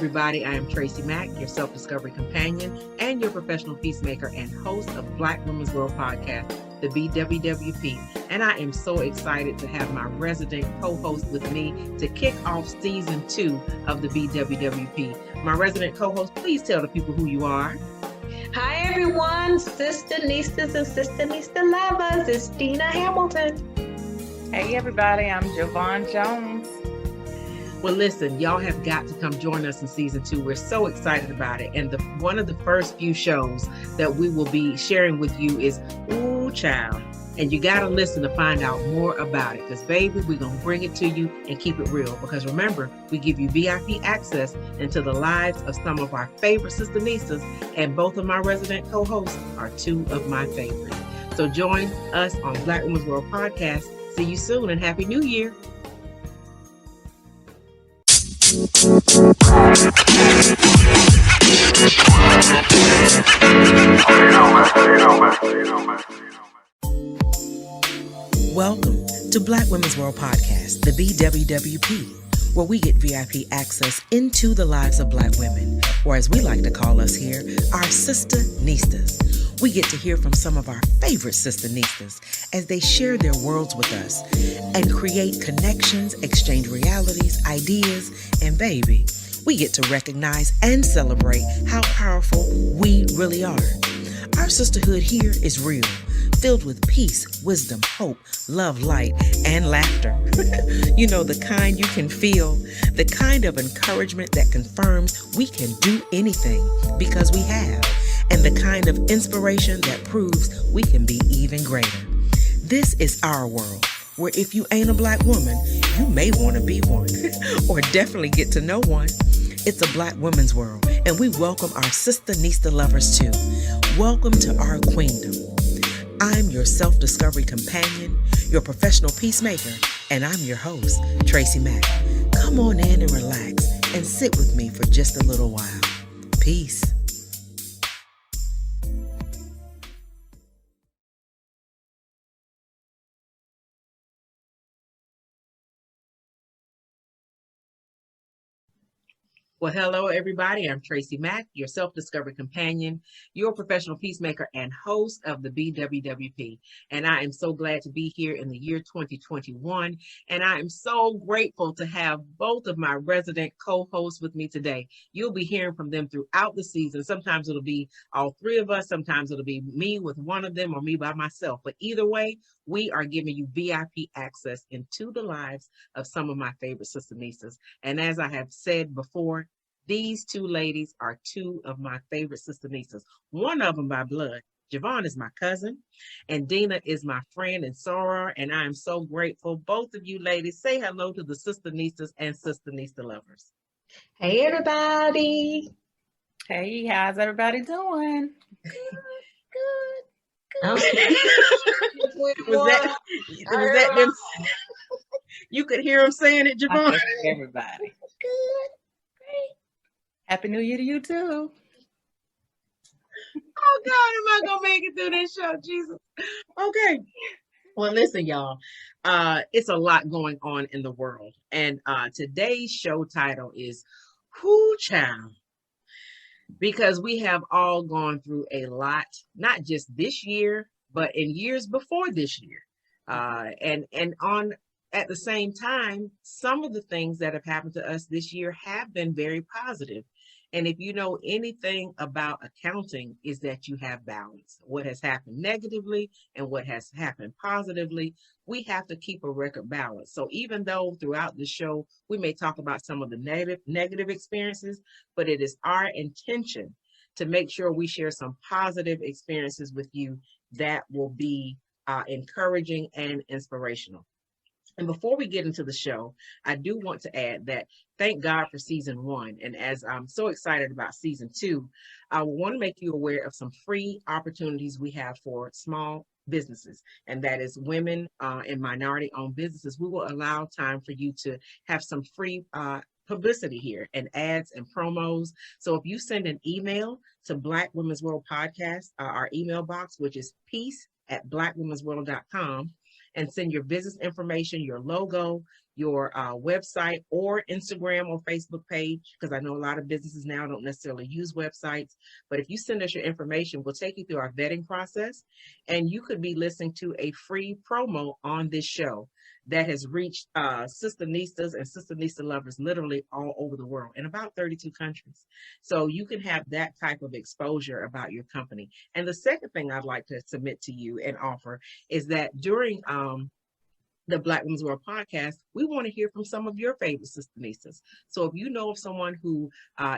everybody. I am TracyMac, your self-discovery companion and your professional peacemaker and host of Black Women's World Podcast, the BWWP. And I am so excited to have my resident co-host with me to kick off season 2 of the BWWP. My resident co-host, please tell the people who you are. Hi everyone, Sister Niestas and Sister Niesta lovers. It's Deanna Hamilton. Hey everybody, I'm Jovonne Jones. Well, listen, y'all have got to come join us in season 2. We're so excited about it. And one of the first few shows that we will be sharing with you is Ooh Child. And you got to listen to find out more about it. Because, baby, we're going to bring it to you and keep it real. Because remember, we give you VIP access into the lives of some of our favorite Sister Niestas. And both of my resident co-hosts are 2 of my favorites. So join us on Black Women's World Podcast. See you soon and Happy New Year. Welcome to Black Women's World Podcast, the BWWP, where we get VIP access into the lives of Black women, or as we like to call us here, our Sister Niestas. We get to hear from some of our favorite Sister Niestas as they share their worlds with us and create connections, exchange realities, ideas, and baby, we get to recognize and celebrate how powerful we really are. Our sisterhood here is real, filled with peace, wisdom, hope, love, light, and laughter. You know, the kind you can feel, the kind of encouragement that confirms we can do anything because we have, and the kind of inspiration that proves we can be even greater. This is our world, where if you ain't a Black woman, you may want to be one, or definitely get to know one. It's a Black women's world, and we welcome our Sister Niesta lovers too. Welcome to our queendom. I'm your self-discovery companion, your professional peacemaker, and I'm your host, TracyMac. Come on in and relax and sit with me for just a little while. Peace. Well, hello, everybody. I'm TracyMac, your self-discovery companion, your professional peacemaker, and host of the BWWP. And I am so glad to be here in the year 2021. And I am so grateful to have both of my resident co-hosts with me today. You'll be hearing from them throughout the season. Sometimes it'll be all 3 of us. Sometimes it'll be me with one of them or me by myself. But either way, we are giving you VIP access into the lives of some of my favorite Sister Niestas. And as I have said before, these 2 ladies are 2 of my favorite Sister Niestas. One of them by blood. Jovonne is my cousin, and Deanna is my friend and soror, and I am so grateful. Both of you ladies, say hello to the Sister Niestas and Sister Niesta lovers. Hey everybody. Hey, how's everybody doing? Good. Was that them? You could hear them saying it, Jovonne. Everybody. Good. Great. Happy New Year to you too. Oh God, am I gonna make it through this show? Jesus. Okay. Well, listen, y'all. It's a lot going on in the world, and today's show title is "Ooh Child," because we have all gone through a lot, not just this year, but in years before this year, and on. At the same time, some of the things that have happened to us this year have been very positive. And if you know anything about accounting, is that you have balance. What has happened negatively and what has happened positively, we have to keep a record balance. So even though throughout the show, we may talk about some of the negative experiences, but it is our intention to make sure we share some positive experiences with you that will be encouraging and inspirational. And before we get into the show, I do want to add that thank God for season 1. And as I'm so excited about season 2, I want to make you aware of some free opportunities we have for small businesses. And that is women and minority-owned businesses. We will allow time for you to have some free publicity here and ads and promos. So if you send an email to Black Women's World Podcast, our email box, which is peace@blackwomensworld.com, and send your business information, your logo, your website or Instagram or Facebook page, because I know a lot of businesses now don't necessarily use websites. But if you send us your information, we'll take you through our vetting process, and you could be listening to a free promo on this show that has reached Sister Nistas and Sister Nista lovers literally all over the world in about 32 countries. So you can have that type of exposure about your company. And the second thing I'd like to submit to you and offer is that during the Black Women's World podcast, we want to hear from some of your favorite Sistanistas. So if you know of someone who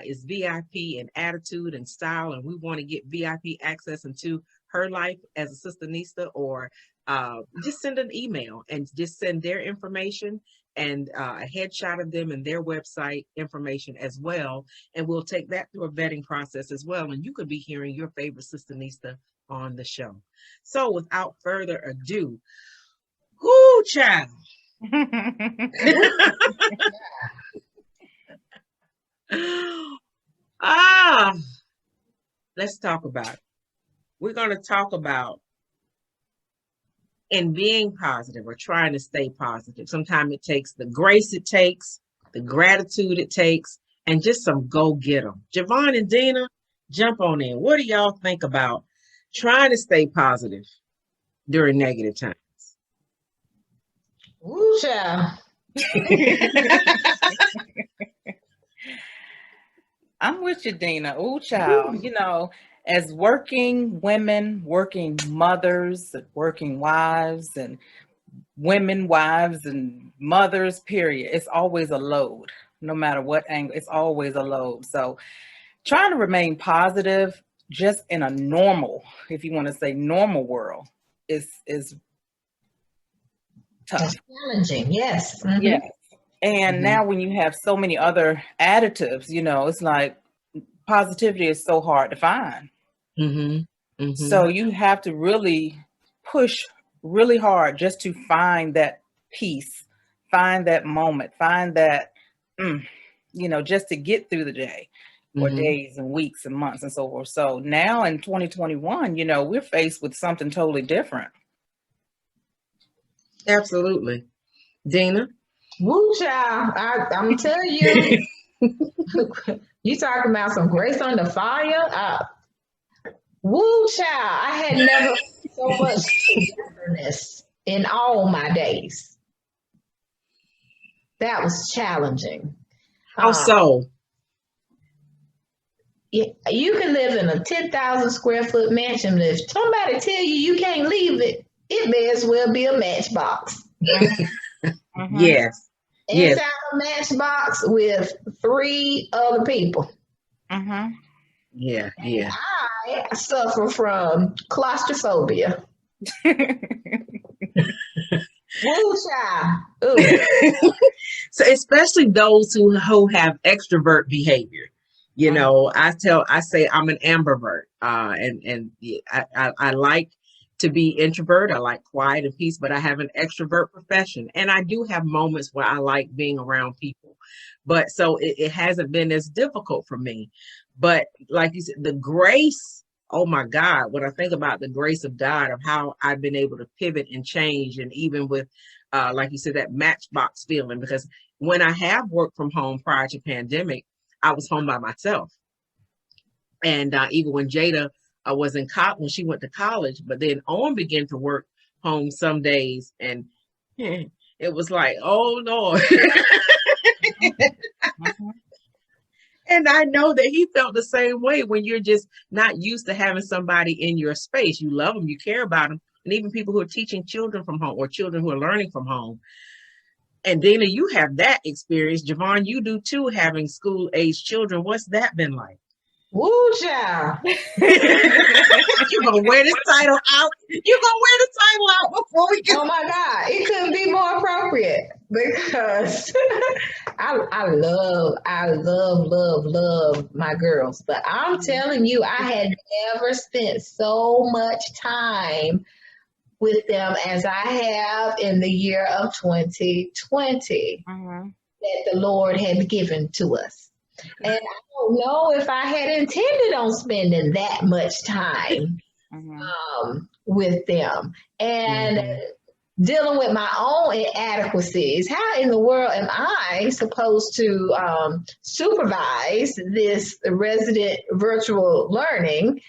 is VIP in attitude and style, and we want to get VIP access into her life as a Sistanista, or just send an email and just send their information and a headshot of them and their website information as well. And we'll take that through a vetting process as well. And you could be hearing your favorite Sistanista on the show. So without further ado, whoo, child. Let's talk about it. We're going to talk about in being positive or trying to stay positive. Sometimes it takes the grace it takes, the gratitude it takes, and just some go get 'em. Jovonne and Deanna, jump on in. What do y'all think about trying to stay positive during negative times? Woo, child. I'm with you, Deanna. Ooh, child. You know, as working women, working mothers, working wives, and women wives and mothers, period, it's always a load. No matter what angle, it's always a load. So trying to remain positive just in a normal, if you want to say normal world, is tough. It's challenging, yes. Mm-hmm. Yes. And now when you have so many other additives, you know, it's like positivity is so hard to find. So you have to really push really hard just to find that peace, find that moment, find that, you know, just to get through the day or days and weeks and months and so forth. So now in 2021, you know, we're faced with something totally different. Absolutely. Deanna? Woo, child. I'm telling you, you talking about some grace under fire? Woo, child. I had never so much togetherness in all my days. That was challenging. How so? You can live in a 10,000 square foot mansion, but if somebody tell you can't leave it, it may as well be a matchbox. Yes. Inside a matchbox with 3 other people. Yeah. I suffer from claustrophobia. Woo, child. So especially those who have extrovert behavior. You know, I say I'm an ambivert, and I like to be introvert. I like quiet and peace, but I have an extrovert profession, and I do have moments where I like being around people. But so it hasn't been as difficult for me. But like you said, the grace, oh my God, when I think about the grace of God, of how I've been able to pivot and change, and even with, like you said, that matchbox feeling, because when I have worked from home prior to pandemic, I was home by myself. And even when Jada was in college, when she went to college, but then Owen began to work home some days, and it was like, oh Lord. And I know that he felt the same way when you're just not used to having somebody in your space. You love them, you care about them, and even people who are teaching children from home or children who are learning from home. And Deanna, you have that experience. Jovonne, you do too, having school-age children. What's that been like? Woo, child. You're going to wear this title out. You're going to wear the title out before we get... Oh, my God. It couldn't be more appropriate because I love my girls. But I'm telling you, I had never spent so much time with them as I have in the year of 2020 that the Lord had given to us. And I don't know if I had intended on spending that much time with them. And dealing with my own inadequacies. How in the world am I supposed to supervise this resident virtual learning?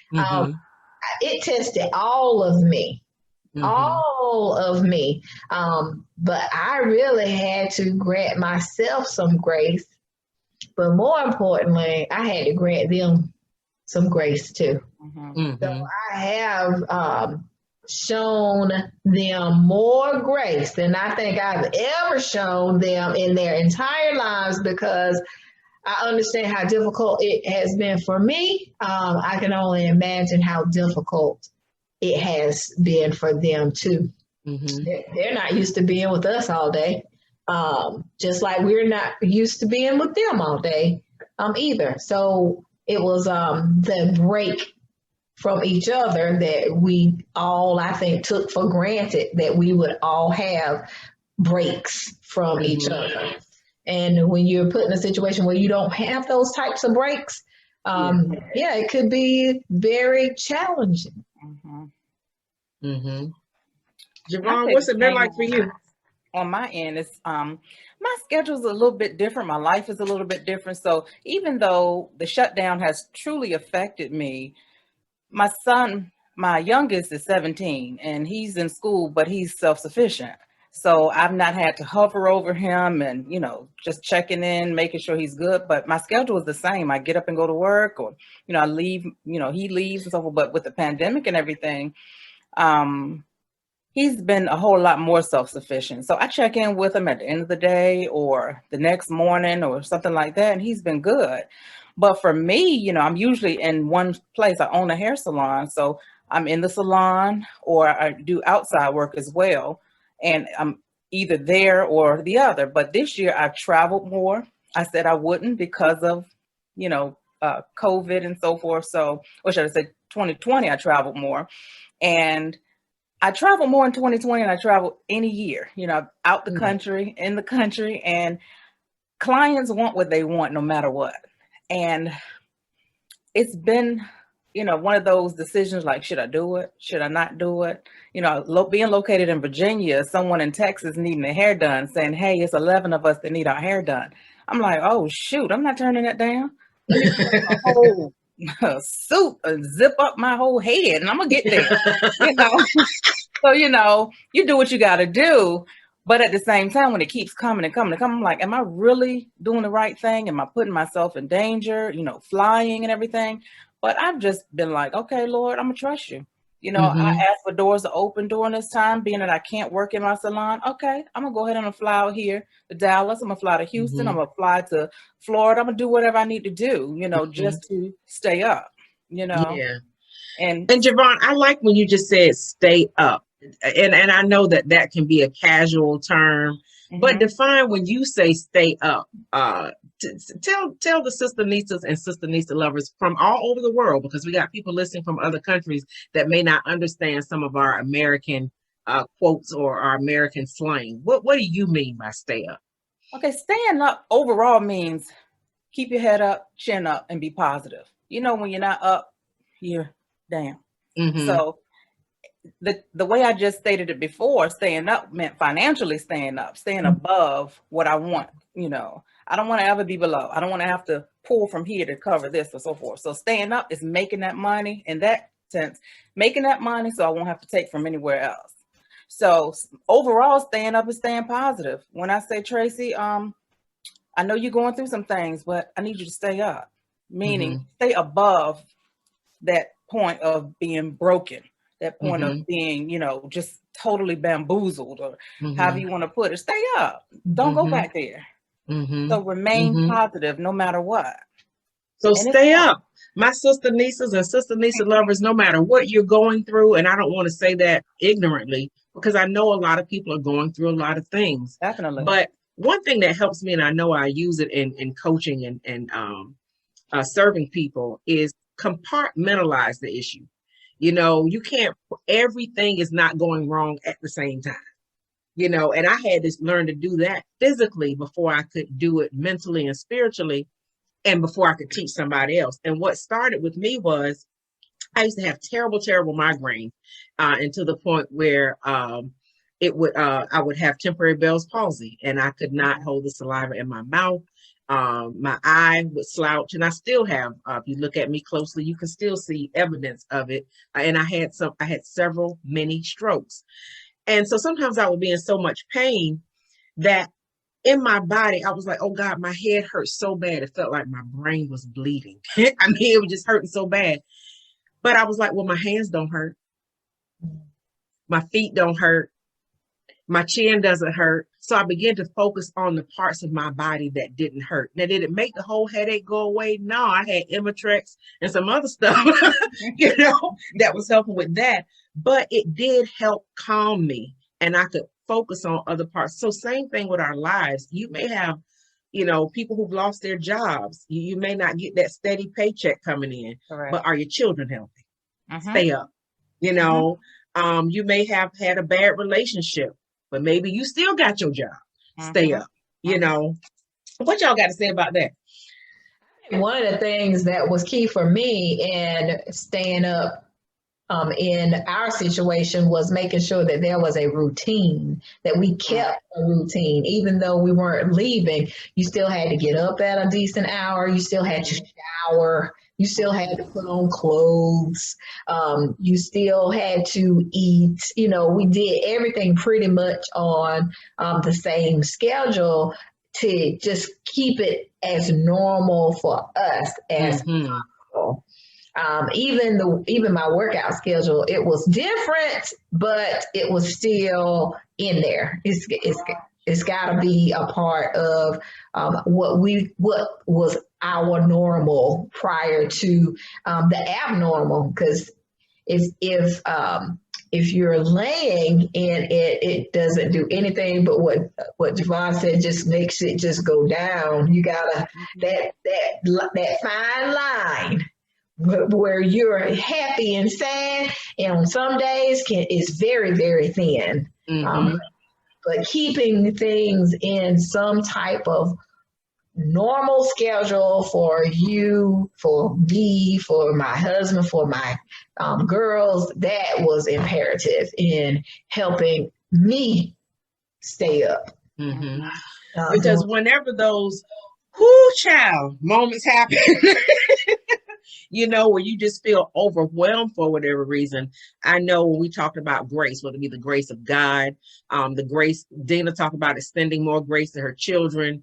It tested all of me. All of me. But I really had to grant myself some grace. But more importantly, I had to grant them some grace too. So I have shown them more grace than I think I've ever shown them in their entire lives, because I understand how difficult it has been for me. I can only imagine how difficult it has been for them too. They're not used to being with us all day, just like we're not used to being with them all day either. So it was the break from each other that we all, I think, took for granted, that we would all have breaks from each other. And when you're put in a situation where you don't have those types of breaks, it could be very challenging. Jovonne, what's it been like for you? On my end, it's my schedule's a little bit different. My life is a little bit different. So even though the shutdown has truly affected me, my son, my youngest, is 17 and he's in school, but he's self-sufficient. So I've not had to hover over him and, just checking in, making sure he's good. But my schedule is the same. I get up and go to work, or, I leave, he leaves and so forth. But with the pandemic and everything, he's been a whole lot more self-sufficient. So I check in with him at the end of the day or the next morning or something like that. And he's been good. But for me, I'm usually in one place. I own a hair salon. So I'm in the salon, or I do outside work as well. And I'm either there or the other. But this year I've traveled more. I said I wouldn't because of, COVID and so forth. So, or should I say 2020, I traveled more. And I travel more in 2020 than I travel any year, out the country, in the country, and clients want what they want no matter what. And it's been, one of those decisions like, should I do it? Should I not do it? Being located in Virginia, someone in Texas needing their hair done, saying, hey, it's 11 of us that need our hair done. I'm like, oh, shoot, I'm not turning that down. Let me put a whole suit and zip up my whole head and I'm going to get there, So, you do what you got to do. But at the same time, when it keeps coming and coming and coming, I'm like, am I really doing the right thing? Am I putting myself in danger, flying and everything? But I've just been like, okay, Lord, I'm going to trust you. I asked for doors to open during this time, being that I can't work in my salon. Okay, I'm going to go ahead and fly out here to Dallas. I'm going to fly to Houston. I'm going to fly to Florida. I'm going to do whatever I need to do, just to stay up, Yeah. And Jovonne, I like when you just said stay up. And I know that can be a casual term, but define when you say stay up. Tell the Sister Nisas and Sister Nisa lovers from all over the world, because we got people listening from other countries that may not understand some of our American quotes or our American slang. What do you mean by stay up? Okay, staying up overall means keep your head up, chin up, and be positive. When you're not up, you're down. So the way I just stated it before, staying up meant financially staying up, staying above what I want. I don't want to ever be below. I don't want to have to pull from here to cover this or so forth. So staying up is making that money, in that sense, making that money so I won't have to take from anywhere else. So overall, staying up is staying positive. When I say, Tracy, I know you're going through some things, but I need you to stay up, meaning stay above that point of being broken, that point of being, just totally bamboozled, or however you want to put it. Stay up. Don't go back there. So remain positive no matter what. So stay up. My Sister Nisas and Sister Nisa lovers, no matter what you're going through, and I don't want to say that ignorantly, because I know a lot of people are going through a lot of things. Definitely. But one thing that helps me, and I know I use it in coaching and serving people, is compartmentalize the issue. You can't, everything is not going wrong at the same time. And I had to learn to do that physically before I could do it mentally and spiritually, and before I could teach somebody else. And what started with me was I used to have terrible migraines, and to the point where I would have temporary Bell's palsy, and I could not hold the saliva in my mouth. My eye would slouch, and I still have. If you look at me closely, you can still see evidence of it. And I had several mini strokes, and so sometimes I would be in so much pain that in my body, I was like, oh God, my head hurt so bad. It felt like my brain was bleeding. I mean, it was just hurting so bad. But I was like, well, my hands don't hurt. My feet don't hurt. My chin doesn't hurt. So I began to focus on the parts of my body that didn't hurt. Now, did it make the whole headache go away? No, I had Imitrex and some other stuff, that was helping with that. But it did help calm me, and I could focus on other parts. So same thing with our lives. You may have, people who've lost their jobs. You may not get that steady paycheck coming in, Correct. But are your children healthy? Stay up. You may have had a bad relationship, but maybe you still got your job. Stay up. What y'all got to say about that? One of the things that was key for me in staying up in our situation was making sure that there was a routine, that we kept a routine. Even though we weren't leaving, you still had to get up at a decent hour. You still had to shower. You still had to put on clothes. You still had to eat. We did everything pretty much on the same schedule to just keep it as normal for us as possible. Even my workout schedule, it was different, but it was still in there. It's got to be a part of what was our normal prior to the abnormal. Because if you're laying and it doesn't do anything but what Jovonne said, just makes it just go down. You gotta that fine line where you're happy and sad, and on some days is very, very thin. But keeping things in some type of normal schedule for you, for me, for my husband, for my girls, that was imperative in helping me stay up. Because whenever those child moments happen, where you just feel overwhelmed for whatever reason. I know when we talked about grace, whether it be the grace of God, the grace, Deanna talked about extending more grace to her children,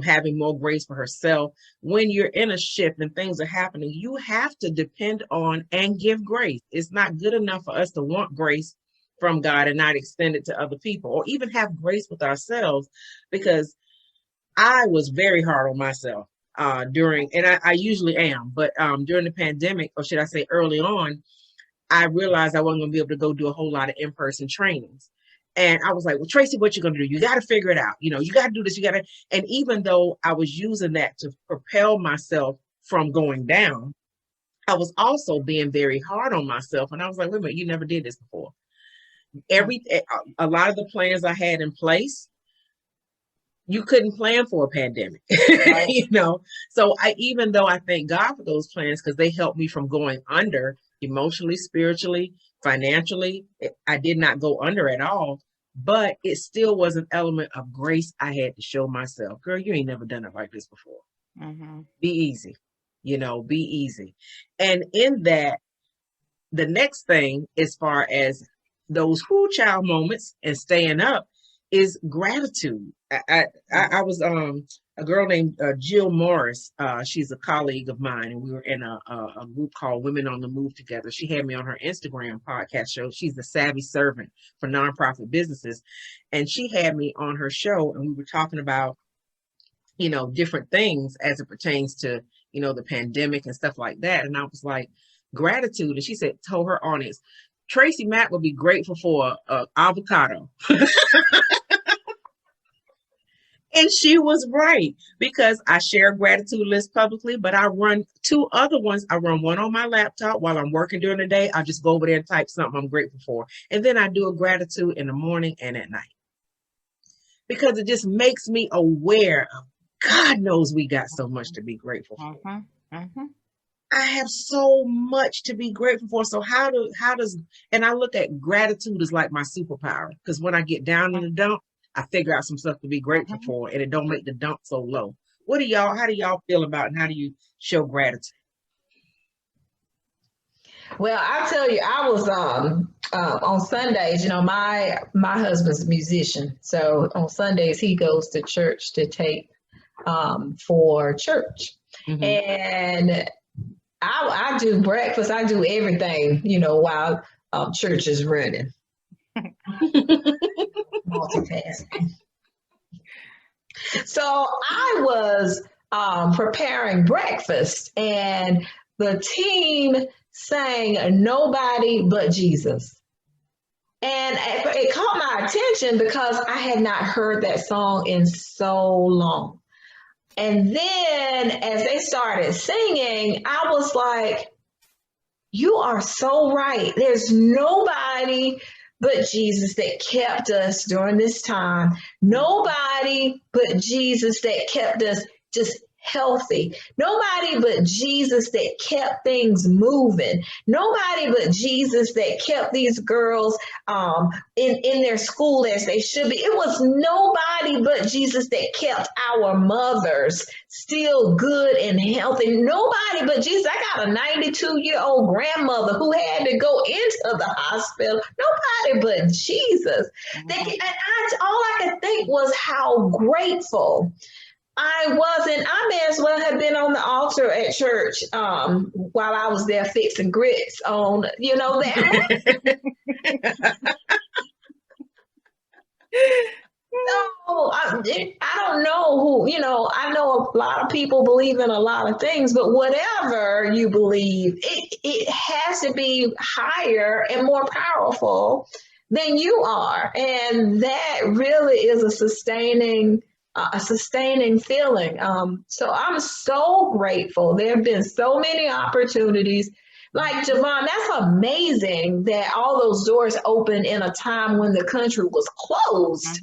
having more grace for herself. When you're in a shift and things are happening, you have to depend on and give grace. It's not good enough for us to want grace from God and not extend it to other people, or even have grace with ourselves, because I was very hard on myself during, and I usually am, but during the pandemic, or should I say early on, I realized I wasn't going to be able to go do a whole lot of in-person trainings. And I was like, well, Tracy, what you going to do? You got to figure it out. You got to do this. And even though I was using that to propel myself from going down, I was also being very hard on myself. And I was like, wait a minute, you never did this before. A lot of the plans I had in place, you couldn't plan for a pandemic, Right. So even though I thank God for those plans, because they helped me from going under emotionally, spiritually, financially, I did not go under at all, but it still was an element of grace I had to show myself. Girl, you ain't never done it like this before. Be easy, be easy. And in that, the next thing, as far as those child moments and staying up, is gratitude. I was a girl named Jill Morris. She's a colleague of mine, and we were in a group called Women on the Move together. She had me on her Instagram podcast show. She's the savvy servant for nonprofit businesses, and she had me on her show, and we were talking about different things as it pertains to the pandemic and stuff like that. And I was like, gratitude, and she told her audience, TracyMac would be grateful for an avocado. And she was right, because I share a gratitude list publicly, but I run 2 other ones. I run one on my laptop while I'm working during the day. I just go over there and type something I'm grateful for. And then I do a gratitude in the morning and at night, because it just makes me aware of, God knows we got so much to be grateful for. I have so much to be grateful for. So how does, and I look at gratitude as like my superpower, because when I get down in the dump, I figure out some stuff to be grateful for, and it don't make the dump so low. How do y'all feel about, and how do you show gratitude? Well, I tell you, I was on Sundays. You know, my husband's a musician, so on Sundays he goes to church to tape for church, and I do breakfast. I do everything, you know, while church is running. Multitasking. So I was preparing breakfast, and the team sang "Nobody But Jesus," and it caught my attention because I had not heard that song in so long. And then as they started singing, I was like, you are so right. There's nobody but Jesus that kept us during this time. Nobody but Jesus that kept us just healthy. Nobody but Jesus that kept things moving. Nobody but Jesus that kept these girls in their school as they should be. It was nobody but Jesus that kept our mothers still good and healthy. Nobody but Jesus. I got a 92-year-old grandmother who had to go into the hospital. Nobody but Jesus. All I could think was how grateful I wasn't. I may as well have been on the altar at church while I was there fixing grits on, you know, that. So I don't know who, you know, I know a lot of people believe in a lot of things, but whatever you believe, it has to be higher and more powerful than you are. And that really is a sustaining feeling. So I'm so grateful. There have been so many opportunities. Like Jovonne, that's amazing that all those doors opened in a time when the country was closed.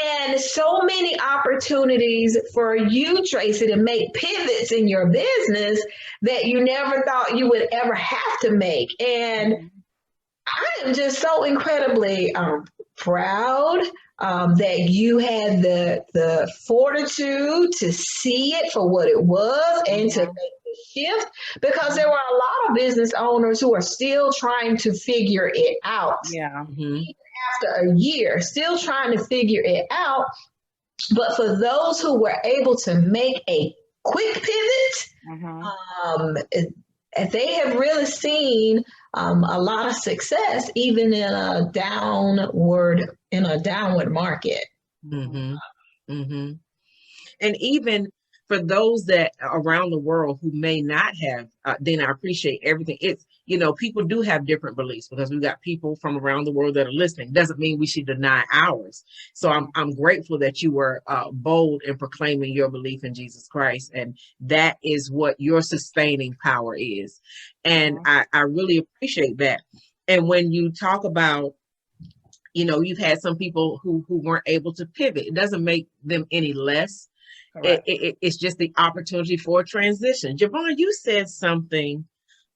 And so many opportunities for you, Tracy, to make pivots in your business that you never thought you would ever have to make. And I am just so incredibly proud that you had the fortitude to see it for what it was and to make the shift, because there were a lot of business owners who are still trying to figure it out. Yeah. Even after a year, still trying to figure it out. But for those who were able to make a quick pivot, they have really seen a lot of success, even in a downward market. And even for those that around the world who may not have, then I appreciate everything. It's, you know, people do have different beliefs, because we've got people from around the world that are listening. Doesn't mean we should deny ours. So I'm grateful that you were bold in proclaiming your belief in Jesus Christ. And that is what your sustaining power is. And I really appreciate that. And when you talk about, you know, you've had some people who weren't able to pivot, it doesn't make them any less. It's just the opportunity for a transition. Jovonne, you said something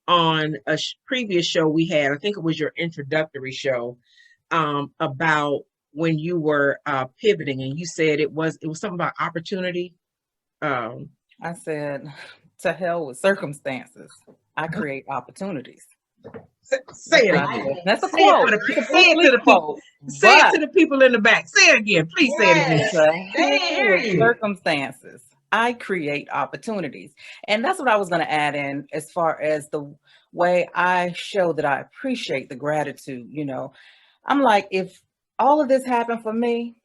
on a previous show we had, I think it was your introductory show, about when you were pivoting, and you said it was something about opportunity. I said, to hell with circumstances, I create opportunities. Say it again. That's a quote. Say it to the people. Say it to the people in the back. Say it again. Please say it again. With circumstances, I create opportunities. And that's what I was going to add in as far as the way I show that I appreciate the gratitude. You know, I'm like, if all of this happened for me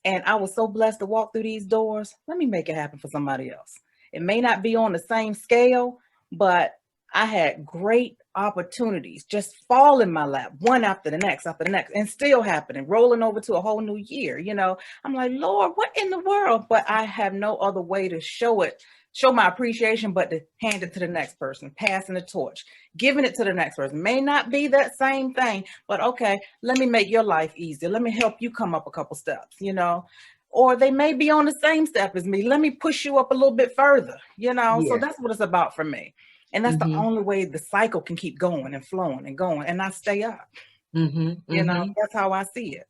and I was so blessed to walk through these doors, let me make it happen for somebody else. It may not be on the same scale, but I had great opportunities just fall in my lap, one after the next, and still happening, rolling over to a whole new year. You know, I'm like, Lord, what in the world? But I have no other way to show my appreciation, but to hand it to the next person, passing the torch, giving it to the next person. May not be that same thing, but okay, let me make your life easier. Let me help you come up a couple steps, you know. Or they may be on the same step as me. Let me push you up a little bit further, you know. So that's what it's about for me. And that's the only way the cycle can keep going and flowing and going and not stay up. You know, that's how I see it.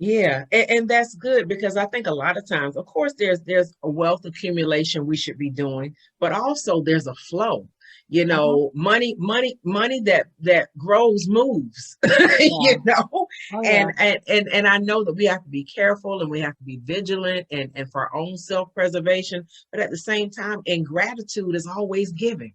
Yeah, and that's good, because I think a lot of times, of course, there's a wealth accumulation we should be doing, but also there's a flow. You know, money that grows moves. You know, and I know that we have to be careful and we have to be vigilant and for our own self-preservation, but at the same time, ingratitude is always giving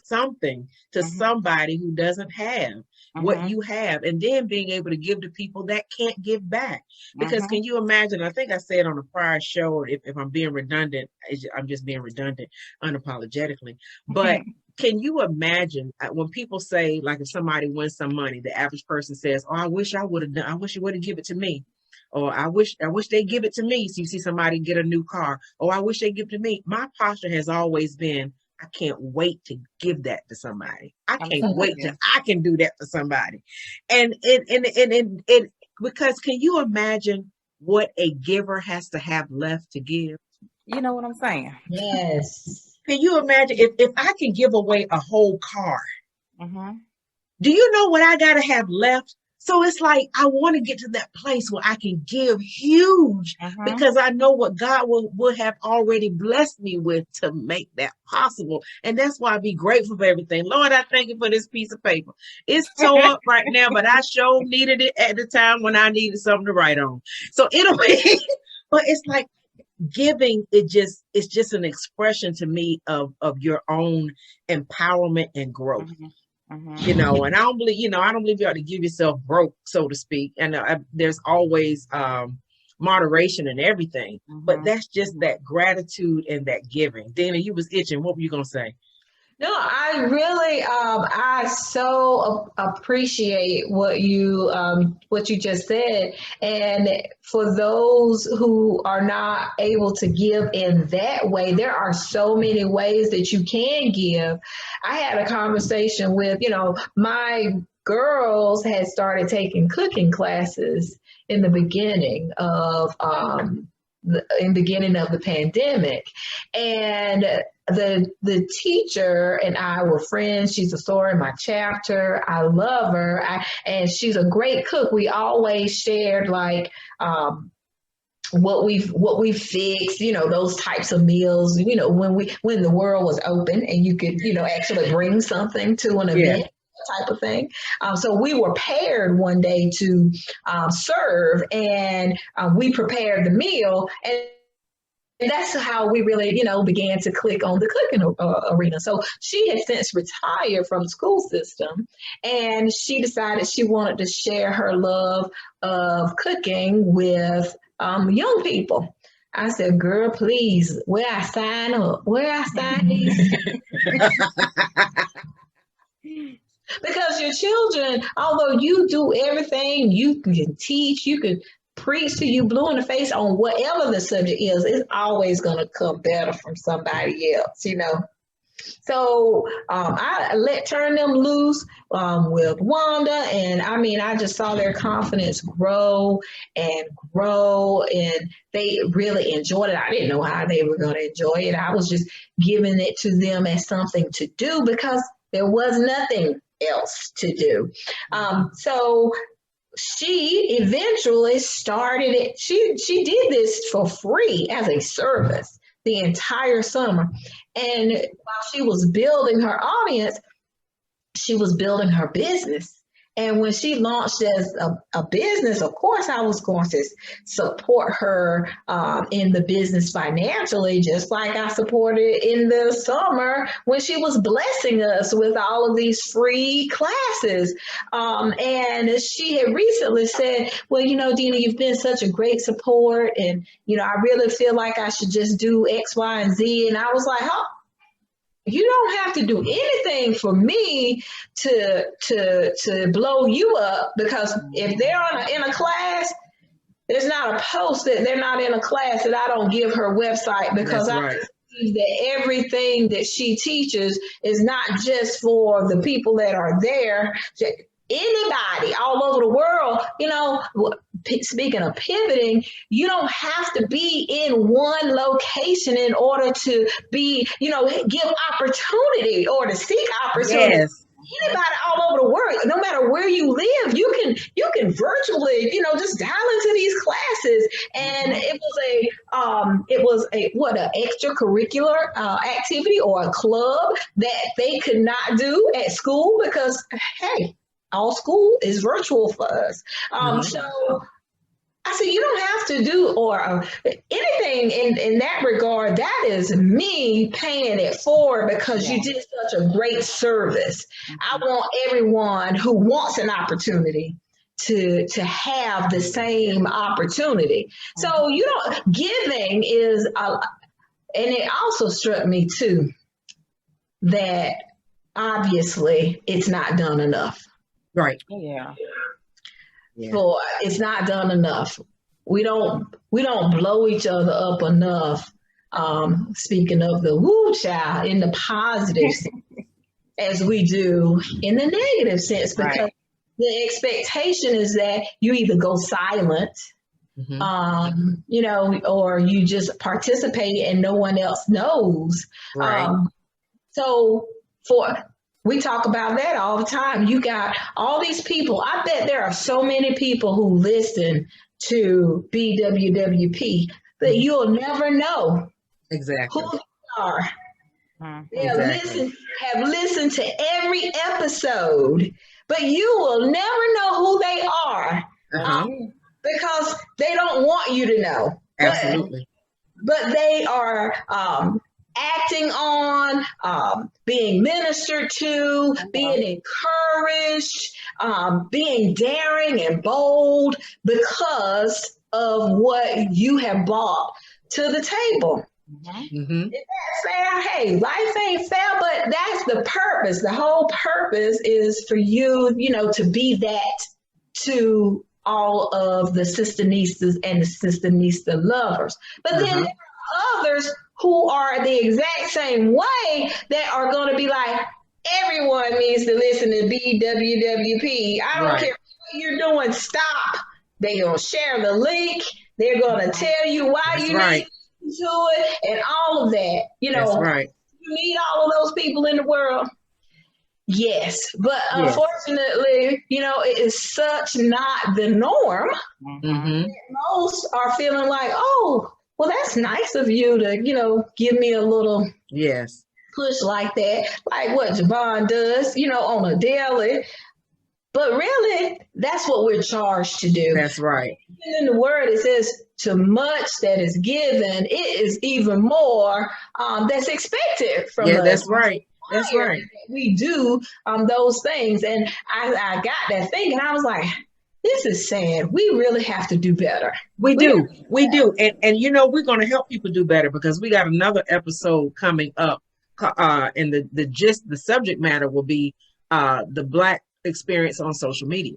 something to somebody who doesn't have what you have, and then being able to give to people that can't give back. Because can you imagine, I think I said on a prior show, if I'm being redundant, I'm just being redundant unapologetically, but can you imagine when people say, like, if somebody wins some money, the average person says, oh, I wish I would have done, I wish you would have given it to me. Or I wish they give it to me. So you see somebody get a new car. Oh, I wish they give it to me. My posture has always been, I can't wait to give that to somebody. I can't wait till I can do that for somebody. And because can you imagine what a giver has to have left to give? You know what I'm saying? Yes. Can you imagine if I can give away a whole car? Do you know what I gotta have left? So it's like, I want to get to that place where I can give huge, because I know what God will have already blessed me with to make that possible. And that's why I be grateful for everything. Lord, I thank you for this piece of paper. It's tore up right now, but I sure needed it at the time when I needed something to write on. So it'll be, but it's like giving, it's just an expression to me of your own empowerment and growth. You know, and I don't believe you ought to give yourself broke, so to speak. And there's always moderation in everything, but that's just that gratitude and that giving. Dana, you was itching. What were you gonna say? No, I really, I so appreciate what you just said. And for those who are not able to give in that way, there are so many ways that you can give. I had a conversation with, my girls had started taking cooking classes in the beginning of the pandemic, and the teacher and I were friends. She's a soror in my chapter. I love her, and she's a great cook. We always shared like what we fixed, those types of meals, when the world was open and you could, actually bring something to an event. Type of thing. So we were paired one day to serve, and we prepared the meal, and that's how we really, began to click on the cooking arena. So she had since retired from the school system, and she decided she wanted to share her love of cooking with young people. I said, girl, please, where I sign up, where I sign these. Because your children, although you do everything, you can teach, you can preach to you blue in the face on whatever the subject is, it's always going to come better from somebody else, So I turned them loose with Wanda, and I just saw their confidence grow, and they really enjoyed it. I didn't know how they were going to enjoy it. I was just giving it to them as something to do because there was nothing else to do. So she eventually started it. She did this for free as a service the entire summer. And while she was building her audience, she was building her business. And when she launched as a business, of course, I was going to support her in the business financially, just like I supported in the summer when she was blessing us with all of these free classes. And she had recently said, well, Deanna, you've been such a great support. And, I really feel like I should just do X, Y, and Z. And I was like, huh? You don't have to do anything for me to blow you up, because if they're in a class, there's not a post that they're not in a class that I don't give her website, because I believe that everything that she teaches is not just for the people that are there. Anybody all over the world, speaking of pivoting, you don't have to be in one location in order to be, give opportunity or to seek opportunity. Yes. Anybody all over the world, no matter where you live, you can virtually, just dial into these classes. And it was an extracurricular activity or a club that they could not do at school because, hey, all school is virtual for us. So I said, you don't have to do or anything in that regard. That is me paying it forward because you did such a great service. I want everyone who wants an opportunity to have the same opportunity. So, giving is, and it also struck me too, that obviously it's not done enough. Right. Yeah. For it's not done enough. We don't blow each other up enough. Speaking of the woo child in the positive sense, as we do in the negative sense, because the expectation is that you either go silent, or you just participate and no one else knows. Right. We talk about that all the time. You got all these people. I bet there are so many people who listen to BWWP that you'll never know Exactly who they are. Exactly. Have listened to every episode, but you will never know who they are because they don't want you to know. Absolutely. But they are acting on, being ministered to, being encouraged, being daring and bold because of what you have brought to the table. If that's fair, hey, life ain't fair, but that's the purpose. The whole purpose is for you, to be that to all of the sisternistas and the sisternista lovers. But then there are others who are the exact same way that are going to be like, everyone needs to listen to BWWP. I don't care what you're doing, stop. They're going to share the link. They're going to tell you why you need to it and all of that. That's right. You need all of those people in the world. Yes, but unfortunately, it is such not the norm. Most are feeling like, oh, well, that's nice of you to, give me a little push like that, like what Jovonne does, on a daily. But really, that's what we're charged to do. That's right. In the word, it says, to much that is given, it is even more that's expected from us. Yeah, that's right. That's right. We do those things. And I got that thing and I was like, this is sad. We really have to do better. We do. And we're going to help people do better because we got another episode coming up. And the subject matter will be the Black experience on social media.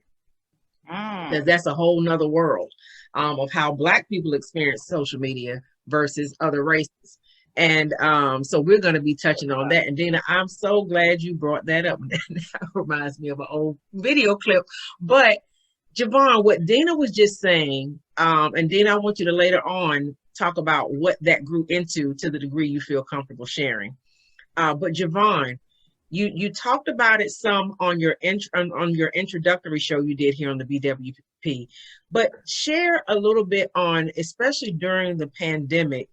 That's a whole nother world of how Black people experience social media versus other races. And so we're going to be touching on that. And Deanna, I'm so glad you brought that up. That reminds me of an old video clip. But Jovonne, what Deanna was just saying, and Deanna, I want you to later on talk about what that grew into to the degree you feel comfortable sharing. But Jovonne, you talked about it some on your introductory show you did here on the BWP, but share a little bit on, especially during the pandemic,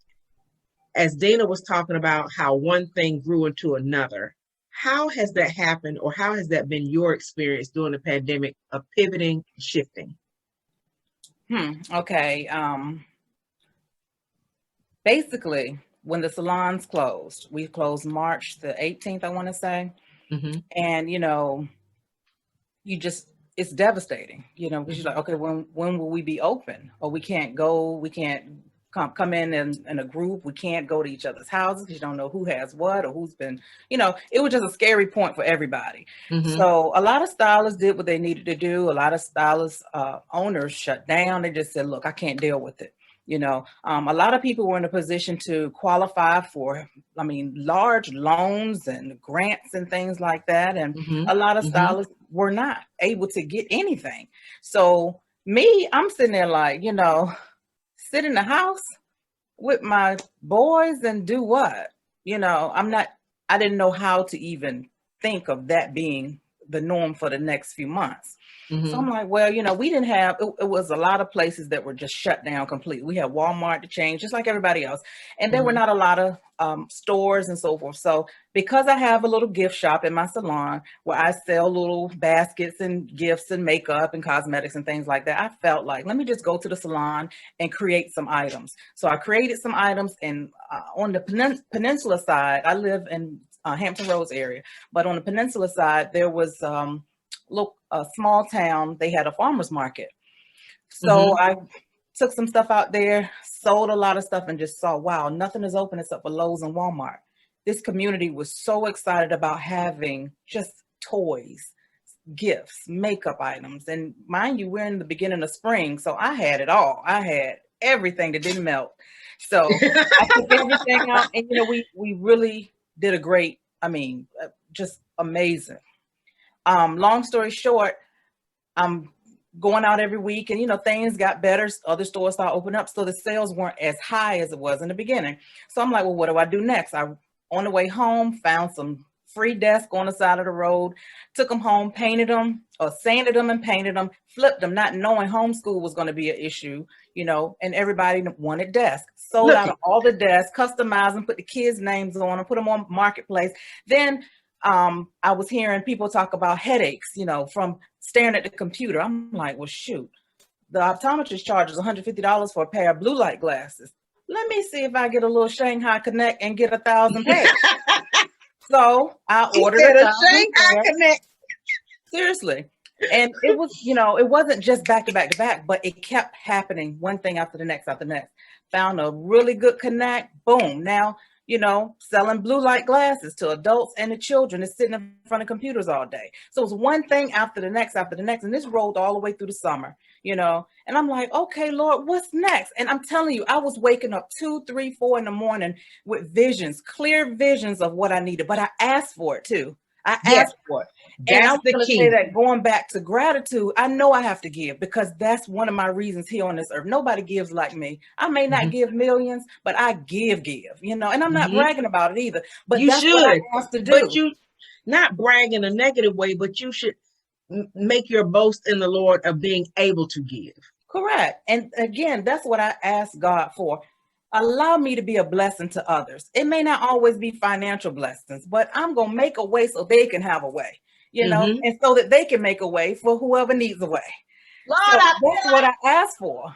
as Deanna was talking about how one thing grew into another. How has that happened, or how has that been your experience during the pandemic of pivoting, shifting? Okay. Basically, when the salons closed, we closed March the 18th, I want to say. And, it's devastating, because you're like, okay, when will we be open? Or we can't go, we can't come in a group. We can't go to each other's houses because you don't know who has what or who's been, it was just a scary point for everybody. So a lot of stylists did what they needed to do. A lot of stylists, owners shut down. They just said, look, I can't deal with it. A lot of people were in a position to qualify for, large loans and grants and things like that. And a lot of stylists were not able to get anything. So Me, I'm sitting there like, sit in the house with my boys and do what? I didn't know how to even think of that being the norm for the next few months. So I'm like, well, we didn't have, it was a lot of places that were just shut down completely. We had Walmart to change, just like everybody else. And there were not a lot of stores and so forth. So because I have a little gift shop in my salon where I sell little baskets and gifts and makeup and cosmetics and things like that, I felt like, let me just go to the salon and create some items. So I created some items, and on the peninsula side, I live in Hampton Roads area, but on the peninsula side, there was a small town. They had a farmer's market. So I took some stuff out there, sold a lot of stuff, and just saw, wow, nothing is open except for Lowe's and Walmart. This community was so excited about having just toys, gifts, makeup items. And mind you, we're in the beginning of spring, so I had it all. I had everything that didn't melt. So I took everything out, and we really did a great, just amazing. Long story short, I'm going out every week, and things got better. Other stores started opening up, so the sales weren't as high as it was in the beginning. So I'm like, well, what do I do next? On the way home, found some free desks on the side of the road, took them home, painted them, or sanded them and painted them, flipped them, not knowing homeschool was going to be an issue, and everybody wanted desks. Sold out of all the desks, customized them, put the kids' names on them, put them on Marketplace. Then I was hearing people talk about headaches, from staring at the computer. I'm like, well, shoot, the optometrist charges $150 for a pair of blue light glasses. Let me see if I get a little Shanghai Connect and get 1,000 pairs. So I ordered a Shanghai Connect. Seriously. And it was, it wasn't just back to back to back, but it kept happening, one thing after the next after the next. Found a really good connect. Boom. Now, selling blue light glasses to adults and the children is sitting in front of computers all day. So it was one thing after the next, and this rolled all the way through the summer, and I'm like, okay, Lord, what's next? And I'm telling you, I was waking up 2, 3, 4 in the morning with visions, clear visions of what I needed, but I asked for it too. I asked for it. And I'm going to say that going back to gratitude, I know I have to give, because that's one of my reasons here on this earth. Nobody gives like me. I may not give millions, but I give, and I'm not bragging about it either. But that's what I have to do. But you not brag in a negative way, but you should make your boast in the Lord of being able to give. Correct. And again, that's what I ask God for. Allow me to be a blessing to others. It may not always be financial blessings, but I'm going to make a way so they can have a way, and so that they can make a way for whoever needs a way. Lord, so that's what I asked for.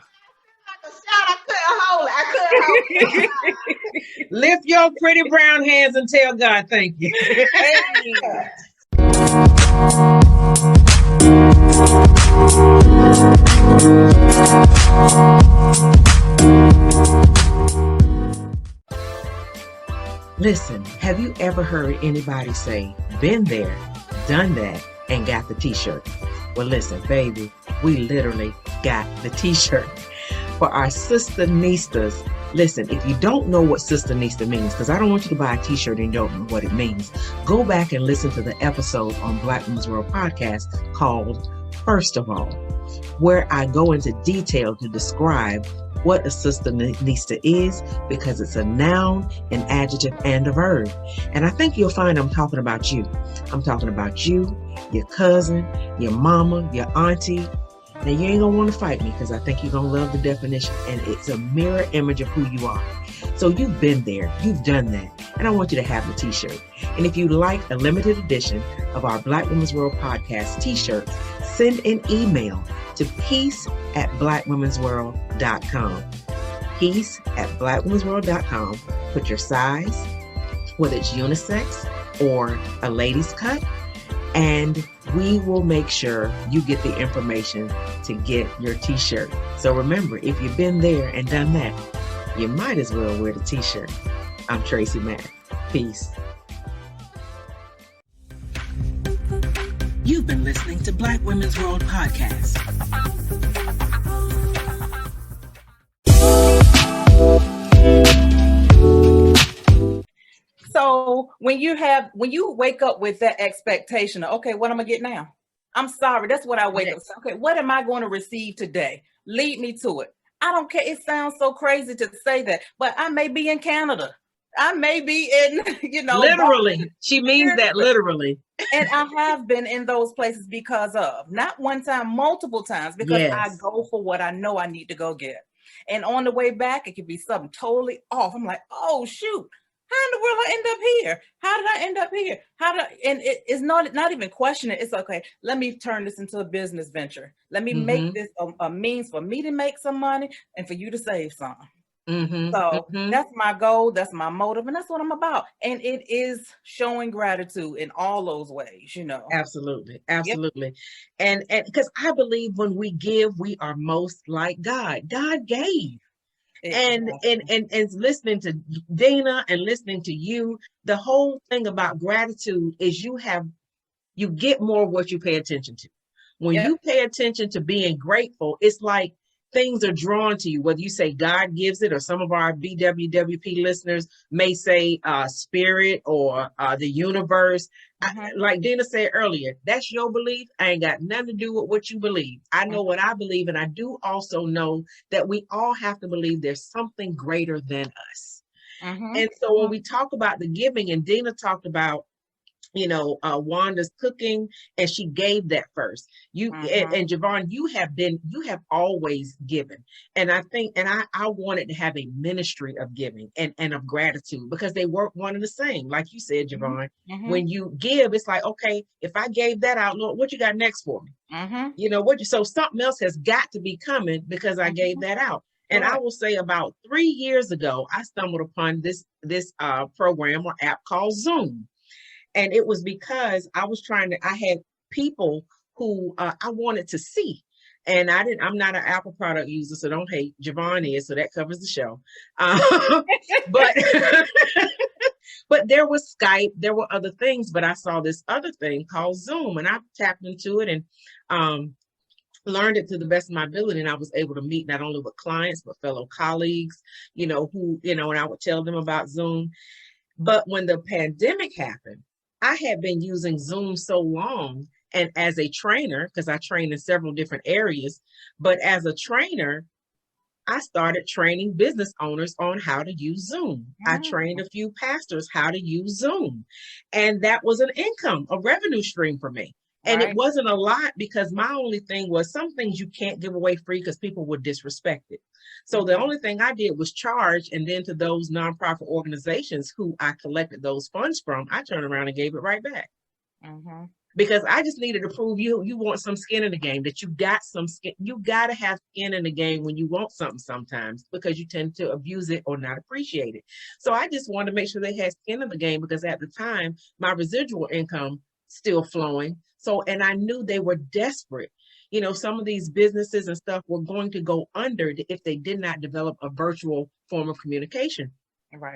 I couldn't hold it. Lift your pretty brown hands and tell God thank you. Listen, have you ever heard anybody say, been there, done that, and got the t-shirt? Well, listen, baby, we literally got the t-shirt. For our sister-nistas, listen, if you don't know what sister-nista means, because I don't want you to buy a t-shirt and don't know what it means, go back and listen to the episode on Black Women's World podcast called First of All, where I go into detail to describe what a sister-nista is, because it's a noun, an adjective, and a verb. And I think you'll find I'm talking about you. I'm talking about you, your cousin, your mama, your auntie. Now, you ain't gonna want to fight me, because I think you're gonna love the definition, and it's a mirror image of who you are. So you've been there, you've done that, and I want you to have the t-shirt. And if you'd like a limited edition of our Black Women's World podcast t-shirts, send an email to peace@blackwomensworld.com. peace@blackwomensworld.com. Put your size, whether it's unisex or a ladies cut, and we will make sure you get the information to get your t-shirt. So remember, if you've been there and done that, you might as well wear the t-shirt. I'm TracyMac. Peace. You've been listening to Black Women's World Podcast. So when you wake up with that expectation of, okay, what am I gonna get now? I'm sorry. That's what I wake up. Okay, what am I going to receive today? Lead me to it. I don't care. It sounds so crazy to say that, but I may be in Canada. I may be in, literally. She means that literally. And I have been in those places because of, not one time, multiple times, because I go for what I know I need to go get. And on the way back, it could be something totally off. I'm like, oh, shoot. How in the world I end up here? How did I end up here? And it's not even questioning. It's okay. Let me turn this into a business venture. Let me make this a means for me to make some money and for you to save some. So that's my goal. That's my motive. And that's what I'm about. And it is showing gratitude in all those ways, Absolutely. Absolutely. Yep. And because I believe when we give, we are most like God. God gave. Exactly. And listening to Dana and listening to you, the whole thing about gratitude is you get more what you pay attention to. When you pay attention to being grateful, it's like things are drawn to you, whether you say God gives it, or some of our BWWP listeners may say spirit or the universe. Like Dina said earlier, that's your belief. I ain't got nothing to do with what you believe. I know what I believe, and I do also know that we all have to believe there's something greater than us. And so when we talk about the giving, and Dina talked about, Wanda's cooking, and she gave that first. And Jovonne, you have always given. And I think, and I wanted to have a ministry of giving and of gratitude, because they work one and the same. Like you said, Jovonne, when you give, it's like, okay, if I gave that out, Lord, what you got next for me? So something else has got to be coming because I gave that out. And I will say about 3 years ago, I stumbled upon this program or app called Zoom. And it was because I had people who I wanted to see. And I'm not an Apple product user, so don't hate. Jovonne is, so that covers the show. But there was Skype, there were other things, but I saw this other thing called Zoom, and I tapped into it and learned it to the best of my ability. And I was able to meet not only with clients, but fellow colleagues, and I would tell them about Zoom. But when the pandemic happened, I had been using Zoom so long, and as a trainer, because I train in several different areas, but as a trainer, I started training business owners on how to use Zoom. I trained a few pastors how to use Zoom. And that was an income, a revenue stream for me. And it wasn't a lot, because my only thing was some things you can't give away free because people would disrespect it. So the only thing I did was charge, and then to those nonprofit organizations who I collected those funds from, I turned around and gave it right back. Because I just needed to prove you want some skin in the game, that you got some skin. You got to have skin in the game when you want something sometimes, because you tend to abuse it or not appreciate it. So I just wanted to make sure they had skin in the game, because at the time, my residual income still flowing. So, and I knew they were desperate. Some of these businesses and stuff were going to go under if they did not develop a virtual form of communication.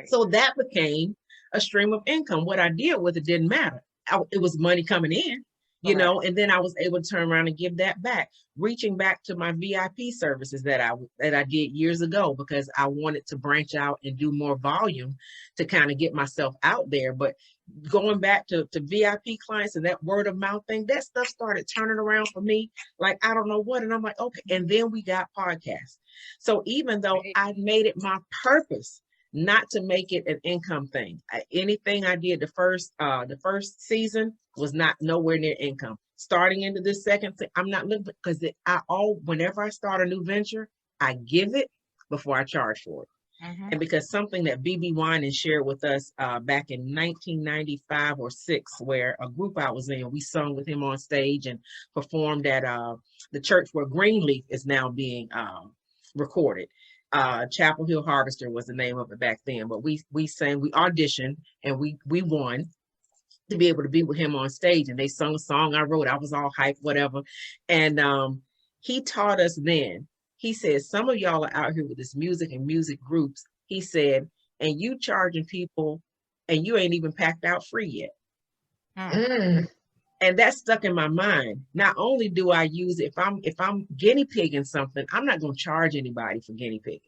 So that became a stream of income. What I did with it didn't matter. It was money coming in, and then I was able to turn around and give that back, reaching back to my VIP services that I did years ago, because I wanted to branch out and do more volume to kind of get myself out there. But going back to VIP clients and that word of mouth thing, that stuff started turning around for me. Like, I don't know what. And I'm like, okay. And then we got podcasts. So even though I made it my purpose not to make it an income thing, anything I did the first season was not nowhere near income. Starting into this second, I'm not looking, because whenever I start a new venture, I give it before I charge for it. And because something that BB Wine shared with us back in 1995 or 6, where a group I was in, we sung with him on stage and performed at the church where Greenleaf is now being recorded. Chapel Hill Harvester was the name of it back then, but we sang, we auditioned, and we won to be able to be with him on stage. And they sung a song I wrote. I was all hyped, whatever. And he taught us then. He said, some of y'all are out here with this music and music groups. He said, and you charging people, and you ain't even packed out free yet. And that stuck in my mind. Not only do I use it, if I'm guinea pigging something, I'm not going to charge anybody for guinea pigging.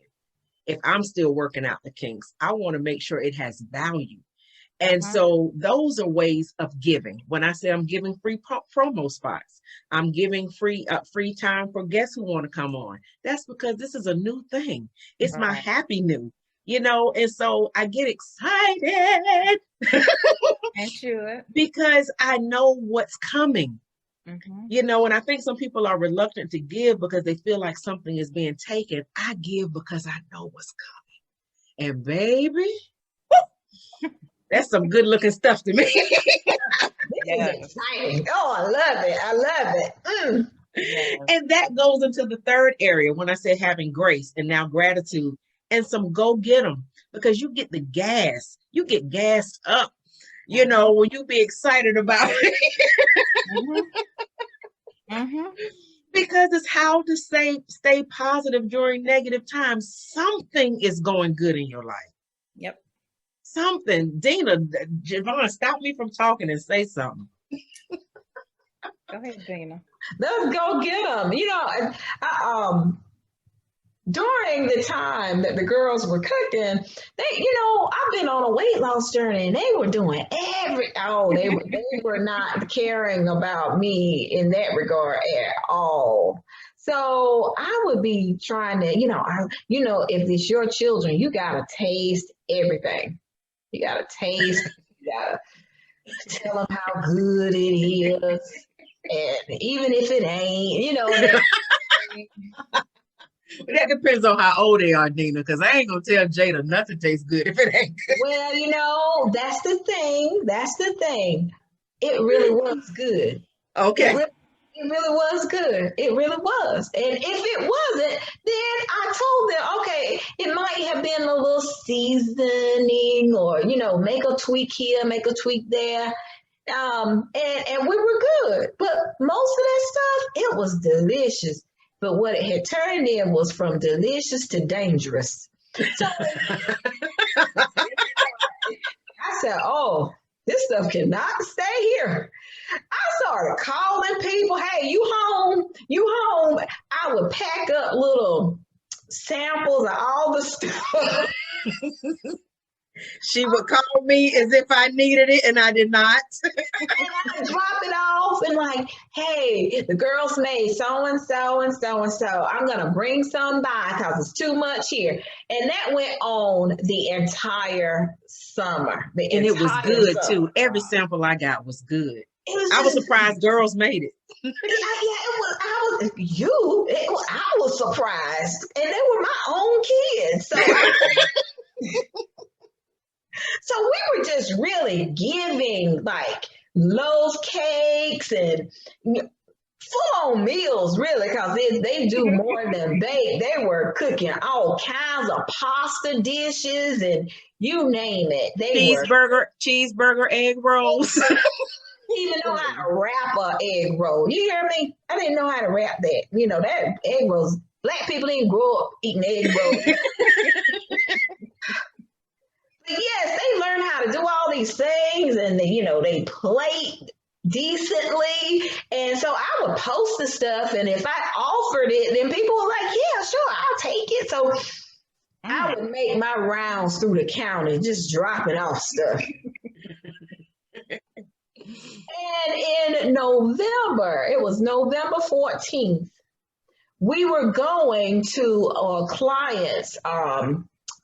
If I'm still working out the kinks, I want to make sure it has value. And so those are ways of giving. When I say I'm giving free promo spots, I'm giving free time for guests who want to come on. That's because this is a new thing. It's my happy new, and so I get excited because I know what's coming. And I think some people are reluctant to give because they feel like something is being taken. I give because I know what's coming. And baby, that's some good looking stuff to me. This is exciting. Oh, I love it. I love it. Yes. And that goes into the third area when I said having grace and now gratitude and some go get them, because you get the gas. You get gassed up, when you be excited about it. Because it's how to stay positive during negative times. Something is going good in your life. Yep. Something. Deanna, Jovonne, stop me from talking and say something. Go ahead, Deanna. Let's go get them. During the time that the girls were cooking, I've been on a weight loss journey, and they were doing they were not caring about me in that regard at all. So I would be trying to, if it's your children, you gotta taste everything. You gotta taste. You gotta tell them how good it is, and even if it ain't, That depends on how old they are, Deanna, because I ain't gonna tell Jada nothing tastes good if it ain't good. Well, that's the thing. That's the thing. It really was good. Okay. It really was good. It really was. And if it wasn't, then I told them, okay, it might have been a little seasoning or, make a tweak here, make a tweak there. And we were good. But most of that stuff, it was delicious. But what it had turned in was from delicious to dangerous. So I said, oh, this stuff cannot stay here. I started calling people, hey, you home? You home? I would pack up little samples of all the stuff. She would call me as if I needed it, and I did not. And I would drop it off and like, hey, the girls made so-and-so and so-and-so. I'm going to bring some by because it's too much here. And that went on the entire summer. And it was good, too. Every sample I got was good. I was surprised girls made it. I was surprised. And they were my own kids. So we were just really giving like loaves, cakes, and full-on meals, really, because they do more than bake. They were cooking all kinds of pasta dishes and you name it. Cheeseburger, egg rolls. I didn't even know how to wrap an egg roll. You hear me? I didn't know how to wrap that. That egg rolls. Black people didn't grow up eating egg rolls. Yes, they learn how to do all these things, and they plate decently. And so I would post the stuff, and if I offered it, then people were like, yeah, sure, I'll take it. So I would make my rounds through the county, just dropping off stuff. And in November, it was November 14th, we were going to a client's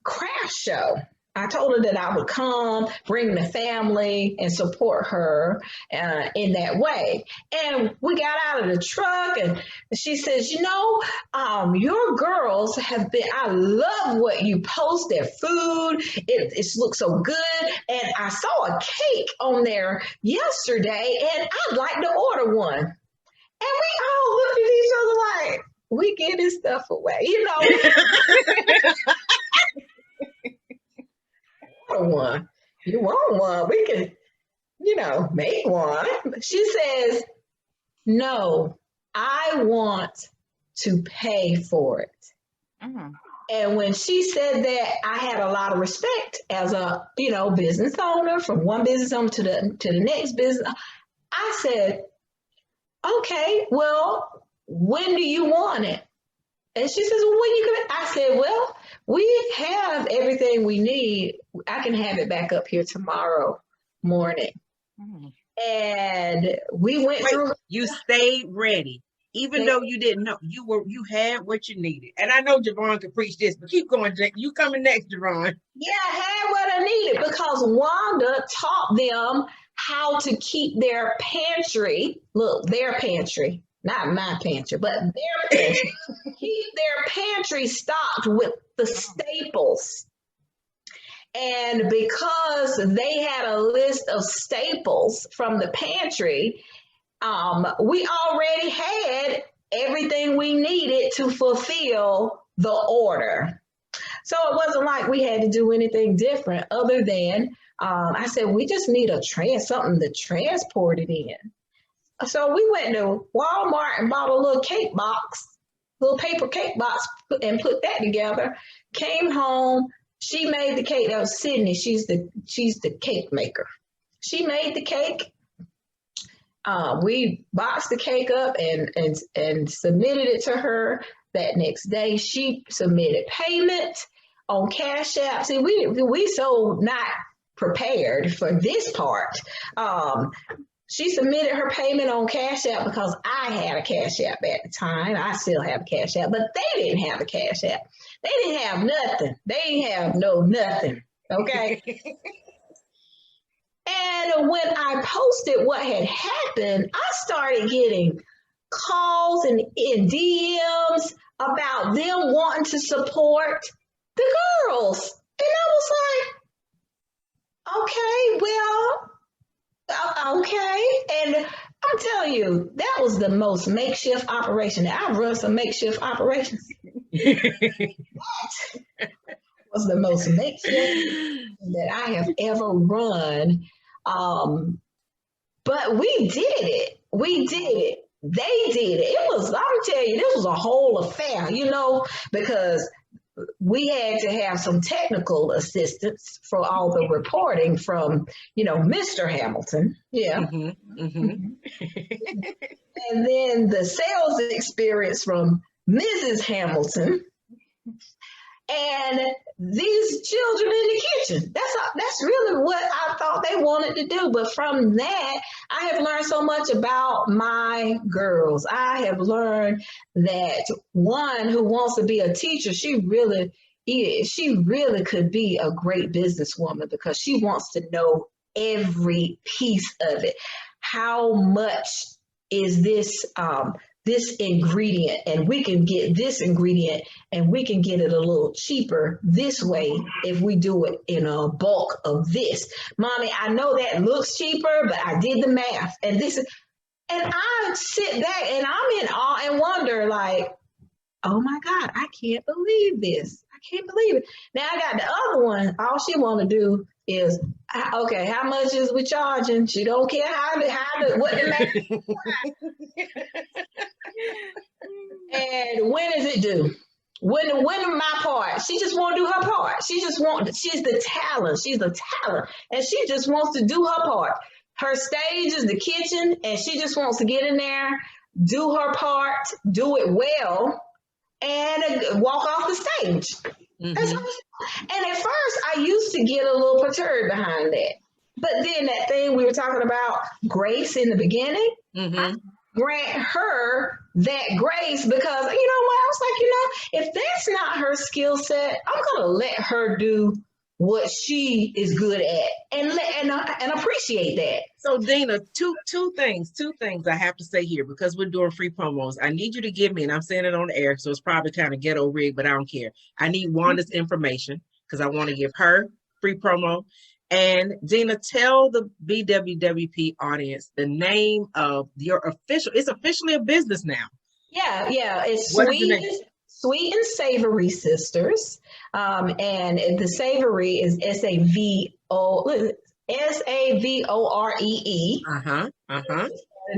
craft show. I told her that I would come, bring the family, and support her in that way. And we got out of the truck, and she says, your girls have been, I love what you post, their food. It looks so good. And I saw a cake on there yesterday, and I'd like to order one. And we all looked at each other like, we get this stuff away, one. You want one? We can, make one. She says, no, I want to pay for it. And when she said that, I had a lot of respect as a, business owner, from one business owner to the next business. I said, okay, well, when do you want it? And she says, well, when you come? I said, well, we have everything we need. I can have it back up here tomorrow morning. And we went through. You stayed ready, even though you didn't know you had what you needed. And I know Jovonne could preach this, but keep going, Jake. You coming next, Jovonne. Yeah, I had what I needed because Wanda taught them how to keep their pantry. Look, their pantry, not my pantry, but their pantry. Keep their pantry stocked with the staples. And because they had a list of staples from the pantry, we already had everything we needed to fulfill the order. So it wasn't like we had to do anything different other than I said, we just need something to transport it in. So we went to Walmart and bought a little cake box, little paper cake box, and put that together. Came home. She made the cake. That was Sydney. She's the cake maker. She made the cake. We boxed the cake up and submitted it to her. That next day, she submitted payment on Cash App. See, we so not prepared for this part. She submitted her payment on Cash App because I had a Cash App at the time. I still have a Cash App, but they didn't have a Cash App. They didn't have nothing. They didn't have nothing. Okay. And when I posted what had happened, I started getting calls and DMs about them wanting to support the girls. And I was like, okay, well, okay. And I'm telling you, that was the most makeshift operation. I've run some makeshift operations. That was the most makeshift that I have ever run. But we did it. We did it. They did it. I'm telling you, this was a whole affair, because we had to have some technical assistance for all the reporting from, Mr. Hamilton. Yeah. Mm-hmm. Mm-hmm. And then the sales experience from Mrs. Hamilton. And these children in the kitchen. That's really what I thought they wanted to do. But from that, I have learned so much about my girls. I have learned that one who wants to be a teacher, she really could be a great businesswoman because she wants to know every piece of it. How much is this ingredient, and we can get this ingredient and we can get it a little cheaper this way if we do it in a bulk of this. Mommy, I know that looks cheaper, but I did the math and I sit back and I'm in awe and wonder like, oh my God, I can't believe this. I can't believe it. Now I got the other one. All she want to do is, okay, how much is we charging? She don't care what the math. And when is it due? When my part? She just want to do her part. She's the talent. She's the talent. And she just wants to do her part. Her stage is the kitchen, and she just wants to get in there, do her part, do it well, and walk off the stage. Mm-hmm. And at first, I used to get a little perturbed behind that. But then that thing we were talking about, grace in the beginning, mm-hmm. I grant her that grace because, you know what? I was like, if that's not her skill set, I'm going to let her do what she is good at and appreciate that. So Deanna, two things I have to say here because we're doing free promos. I need you to give me, and I'm saying it on the air, so it's probably kind of ghetto rigged, but I don't care. I need Wanda's information because I want to give her free promo. And Deanna, tell the BWWP audience the name of your it's officially a business now. Yeah. It's Sweet and Savory Sisters. And the savory is SAVOREE. Started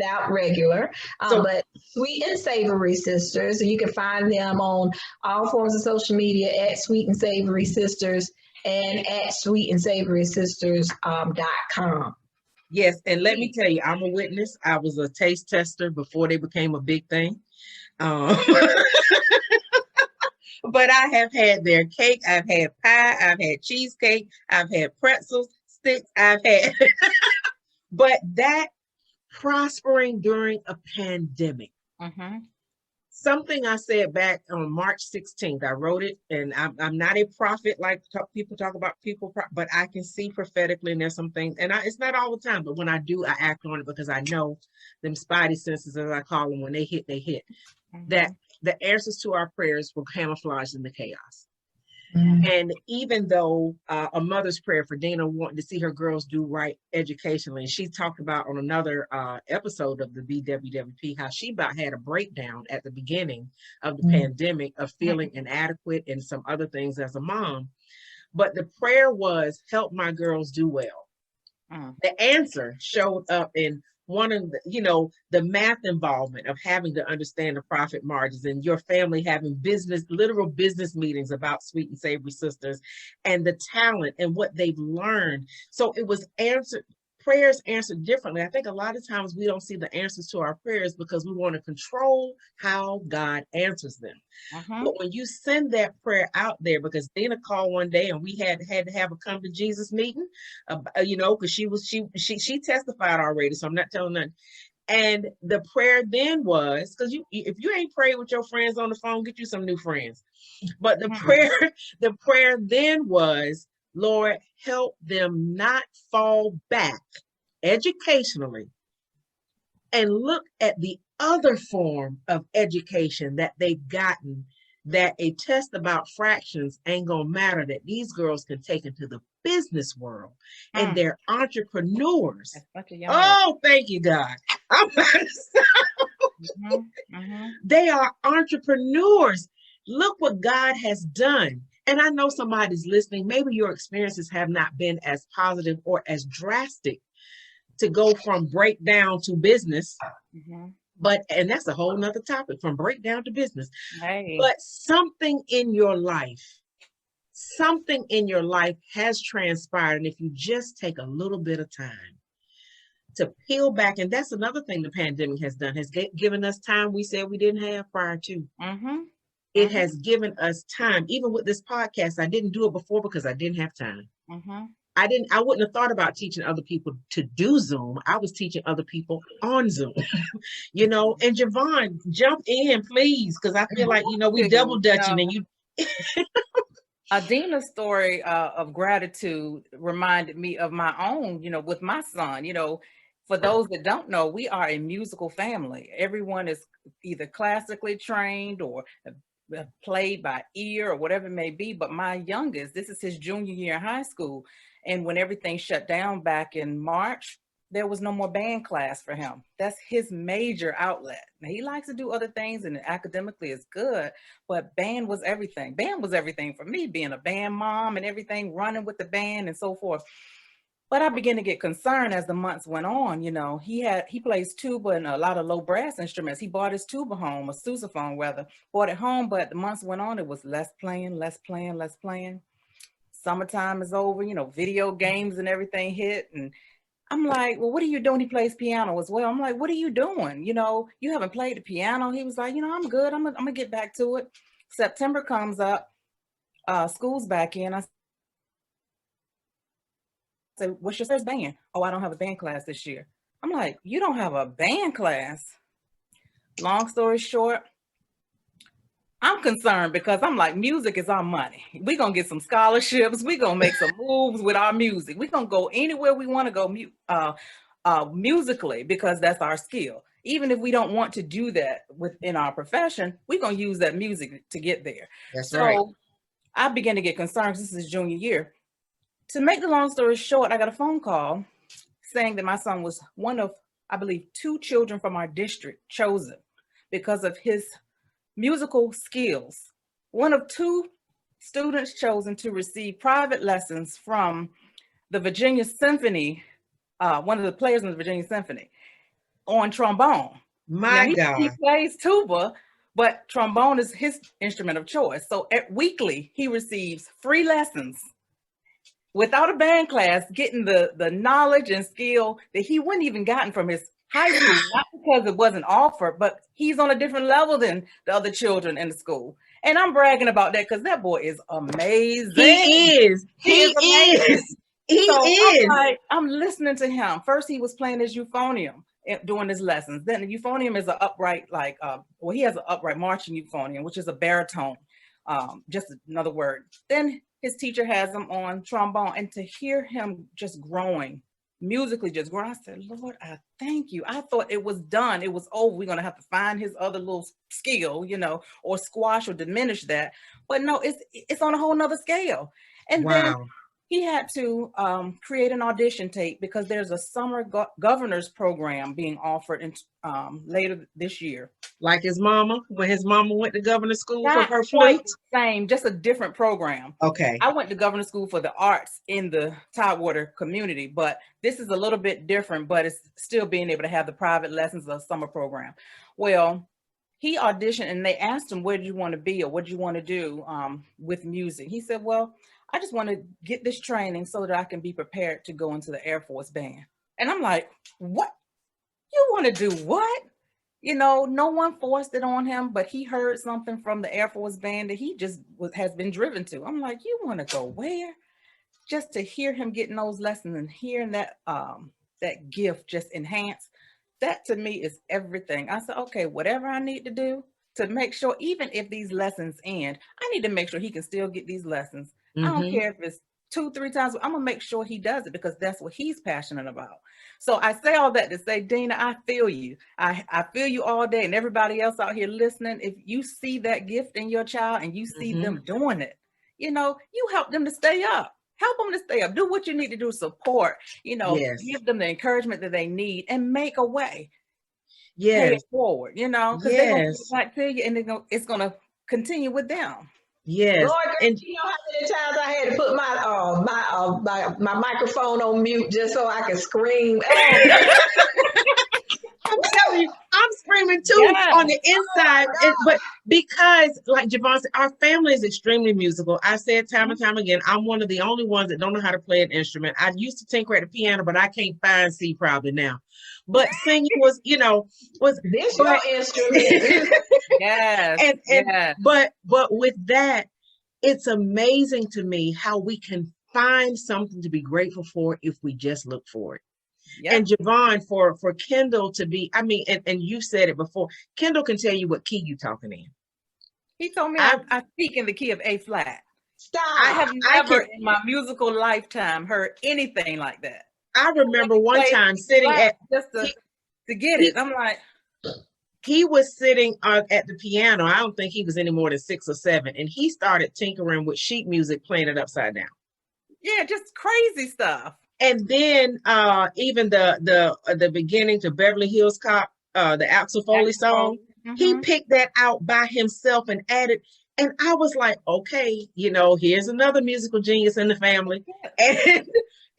out regular. But Sweet and Savory Sisters, and you can find them on all forms of social media at Sweet and Savory Sisters and at sweetandsavorysisters.com. Yes, and let me tell you, I'm a witness. I was a taste tester before they became a big thing. But I have had their cake, I've had pie, I've had cheesecake, I've had pretzels, sticks I've had. But that prospering during a pandemic. Something I said back on March 16th, I wrote it, and I'm not a prophet like people talk about but I can see prophetically, and there's some things, and it's not all the time, but when I do, I act on it because I know them spidey senses, as I call them, when they hit, that the answers to our prayers will camouflage in the chaos. And even though a mother's prayer for Deanna wanting to see her girls do right educationally, and she talked about on another episode of the BWWP how she about had a breakdown at the beginning of the pandemic of feeling inadequate and some other things as a mom. But the prayer was, help my girls do well. The answer showed up in one of the, the math involvement of having to understand the profit margins and your family having literal business meetings about Sweet and Savory Sisters and the talent and what they've learned. So it was prayers answered differently. I think a lot of times we don't see the answers to our prayers because we want to control how God answers them. But when you send that prayer out there, because Dana called one day and we had to have a come to Jesus meeting, because she testified already, so I'm not telling nothing. And the prayer then was, because if you ain't prayed with your friends on the phone, get you some new friends. But the prayer then was, Lord, help them not fall back educationally and look at the other form of education that they've gotten, that a test about fractions ain't gonna matter, that these girls can take into the business world and they're entrepreneurs. Oh, thank you, God. I'm about to say, they are entrepreneurs. Look what God has done. And I know somebody's listening. Maybe your experiences have not been as positive or as drastic to go from breakdown to business. And that's a whole nother topic, from breakdown to business. But something in your life has transpired. And if you just take a little bit of time to peel back, and that's another thing the pandemic has done, has given us time we said we didn't have prior to. It has given us time. Even with this podcast, I didn't do it before because I didn't have time. I wouldn't have thought about teaching other people to do Zoom. I was teaching other people on Zoom, and Jovonne, jump in, please. Cause I feel like, we double dutching and you. Adina's story of gratitude reminded me of my own, with my son. For those that don't know, we are a musical family. Everyone is either classically trained or played by ear or whatever it may be. But my youngest, this is his junior year in high school. And when everything shut down back in March, there was no more band class for him. That's his major outlet. Now, he likes to do other things and academically is good, but band was everything. Band was everything for me, being a band mom and everything, running with the band and so forth. But I began to get concerned as the months went on. He plays tuba and a lot of low brass instruments. He bought his tuba home, a sousaphone rather, bought it home, but the months went on, it was less playing. Summertime is over, video games and everything hit. And I'm like, well, what are you doing? He plays piano as well. I'm like, what are you doing? You haven't played the piano. He was like, I'm good. I'm gonna get back to it. September comes up, school's back in. I said, what's your first band? Oh, I don't have a band class this year. I'm like, you don't have a band class? Long story short, I'm concerned because I'm like, music is our money. We're going to get some scholarships. We're going to make some moves with our music. We're going to go anywhere we want to go musically because that's our skill. Even if we don't want to do that within our profession, we're going to use that music to get there. That's right. So I began to get concerned because this is junior year. To make the long story short, I got a phone call saying that my son was one of, I believe, 2 children from our district chosen because of his musical skills. One of 2 students chosen to receive private lessons from the Virginia Symphony, one of the players in the Virginia Symphony, on trombone. My God. He plays tuba, but trombone is his instrument of choice. So weekly, he receives free lessons without a band class, getting the knowledge and skill that he wouldn't even gotten from his high school, not because it wasn't offered, but he's on a different level than the other children in the school. And I'm bragging about that because that boy is amazing. He is. He So is. I'm listening to him. First, he was playing his euphonium during his lessons. Then the euphonium is an upright, he has an upright marching euphonium, which is a baritone, just another word. Then his teacher has him on trombone, and to hear him just growing, musically just growing, I said, Lord, I thank you. I thought it was done. It was over. We're going to have to find his other little skill, or squash or diminish that. But no, it's on a whole nother scale. And then he had to create an audition tape because there's a summer governor's program being offered in later this year. Like his mama, when his mama went to governor's school for her flute? Same, just a different program. Okay. I went to governor's school for the arts in the Tidewater community, but this is a little bit different, but it's still being able to have the private lessons of the summer program. Well, he auditioned and they asked him, where do you want to be or what do you want to do with music? He said, well, I just want to get this training so that I can be prepared to go into the Air Force Band. And I'm like, what? You want to do what? No one forced it on him, but he heard something from the Air Force Band that he just has been driven to. I'm like, you want to go where? Just to hear him getting those lessons and hearing that gift just enhanced, that to me is everything. I said, okay, whatever I need to do to make sure, even if these lessons end, I need to make sure he can still get these lessons. I don't care if it's 2-3 times, I'm gonna make sure he does it because that's what he's passionate about. So I say all that to say, Deanna, I feel you. I feel you all day, and everybody else out here listening. If you see that gift in your child and you see them doing it, you help them to stay up. Help them to stay up. Do what you need to do. Support. Give them the encouragement that they need and make a way. Pay it forward. Because they're gonna give it back to you, and it's gonna continue with them. Yes. Lord, and you know how many times I had to put my microphone on mute just so I could scream. Oh, I'm telling you, I'm screaming too on the inside. But because, like Jovonne said, our family is extremely musical. I said time and time again, I'm one of the only ones that don't know how to play an instrument. I used to tinker at the piano, but I can't find C probably now. But singing was this your instrument? Yes. But with that, it's amazing to me how we can find something to be grateful for if we just look for it. Yep. And Jovonne, for Kendall to be, and you said it before, Kendall can tell you what key you talking in. He told me I speak in the key of A flat. Stop. I have never in my musical lifetime heard anything like that. I remember one time sitting at just to get it. I'm like, he was sitting at the piano. I don't think he was any more than 6 or 7, and he started tinkering with sheet music, playing it upside down. Yeah, just crazy stuff. And then even the beginning to Beverly Hills Cop, the Axel Foley song, he picked that out by himself and added. And I was like, okay, here's another musical genius in the family.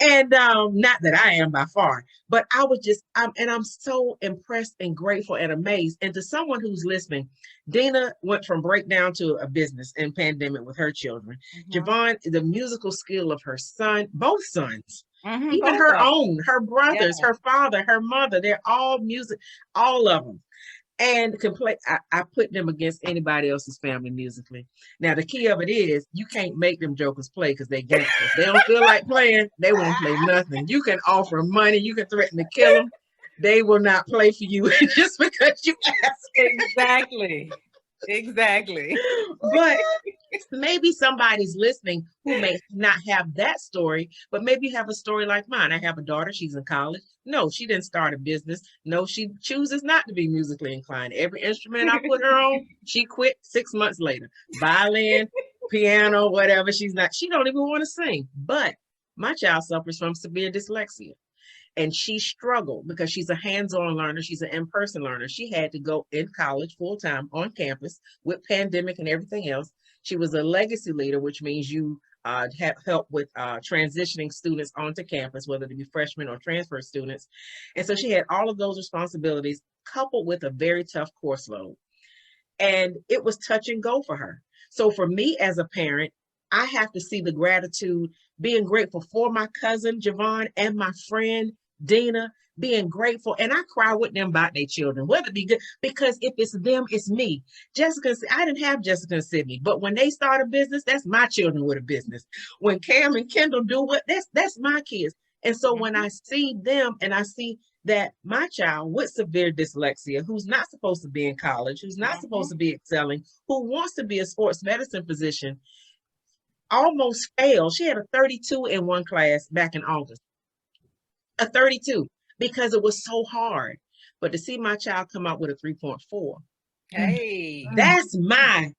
And not that I am by far, but I was just, I'm so impressed and grateful and amazed. And to someone who's listening, Deanna went from breakdown to a business in pandemic with her children. Jovonne, the musical skill of her son, both sons, even both her own, her brothers, her father, her mother, they're all music, all of them. And I put them against anybody else's family musically. Now, the key of it is you can't make them jokers play because they're gangsters. They don't feel like playing. They won't play nothing. You can offer money. You can threaten to kill them. They will not play for you just because you ask. Exactly. But maybe somebody's listening who may not have that story, but maybe have a story like mine. I have a daughter. She's in college. No, she didn't start a business. No, she chooses not to be musically inclined. Every instrument I put her on, she quit 6 months later. Violin, piano, whatever. She don't even want to sing. But my child suffers from severe dyslexia. And she struggled because she's a hands-on learner. She's an in-person learner. She had to go in college full-time on campus with pandemic and everything else. She was a legacy leader, which means you have help with transitioning students onto campus, whether they be freshmen or transfer students. And so she had all of those responsibilities coupled with a very tough course load. And it was touch and go for her. So for me as a parent, I have to see the gratitude, being grateful for my cousin, Jovonne, and my friend, Deanna, being grateful. And I cry with them about their children, whether it be good, because if it's them, it's me. Jessica, I didn't have Jessica and Sydney, but when they start a business, that's my children with a business. When Cam and Kendall do what, that's my kids. And so when I see them and I see that my child with severe dyslexia, who's not supposed to be in college, who's not supposed to be excelling, who wants to be a sports medicine physician, almost failed. She had a 32 in one class back in August, a 32, because it was so hard. But to see my child come out with a 3.4, hey, that's mine.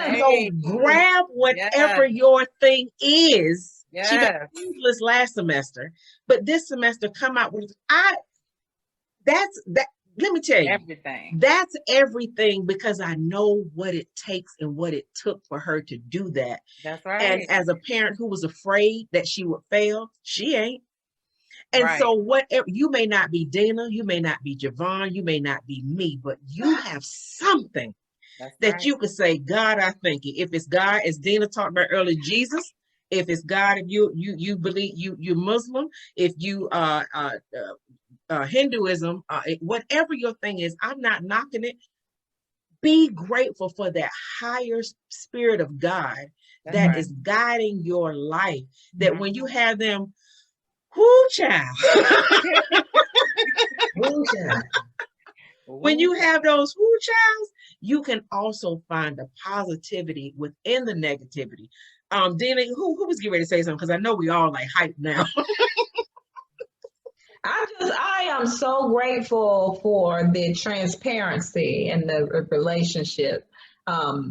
Hey. So grab whatever your thing is. She got useless last semester, but this semester come out with that. Let me tell you, everything. That's everything, because I know what it takes and what it took for her to do that. That's right. And as a parent who was afraid that she would fail, she ain't. And so whatever, you may not be Deanna, you may not be Jovonne, you may not be me, but you have something that you could say, God, I thank you. If it's God, as Deanna talked about earlier, Jesus. If it's God, if you believe you're Muslim, if you Hinduism, whatever your thing is, I'm not knocking it. Be grateful for that higher spirit of God that is guiding your life. That when you have them, whoo child. Whoo child. When you have those whoo childs, you can also find the positivity within the negativity. Deanna, who was getting ready to say something? Because I know we all like hype now. I am so grateful for the transparency and the relationship. I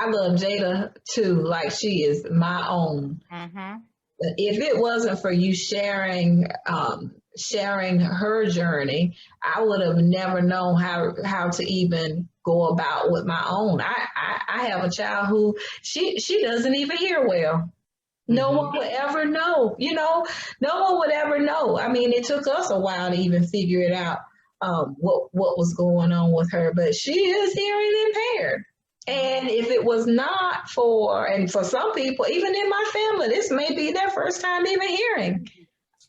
love Jada too, like she is my own. If it wasn't for you sharing her journey, I would have never known how to even go about with my own. I have a child who she doesn't even hear well. No one would ever know, no one would ever know. I mean, it took us a while to even figure it out, what was going on with her, but she is hearing impaired. And if it was not for some people, even in my family, this may be their first time even hearing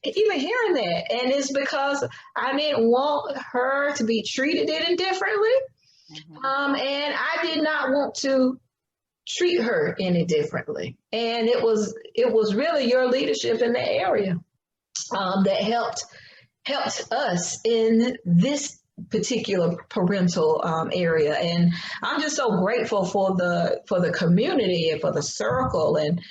that. And it's because I didn't want her to be treated any differently. And I did not want to treat her any differently. And it was really your leadership in that area that helped us in this particular parental area. And I'm just so grateful for the community and for the circle and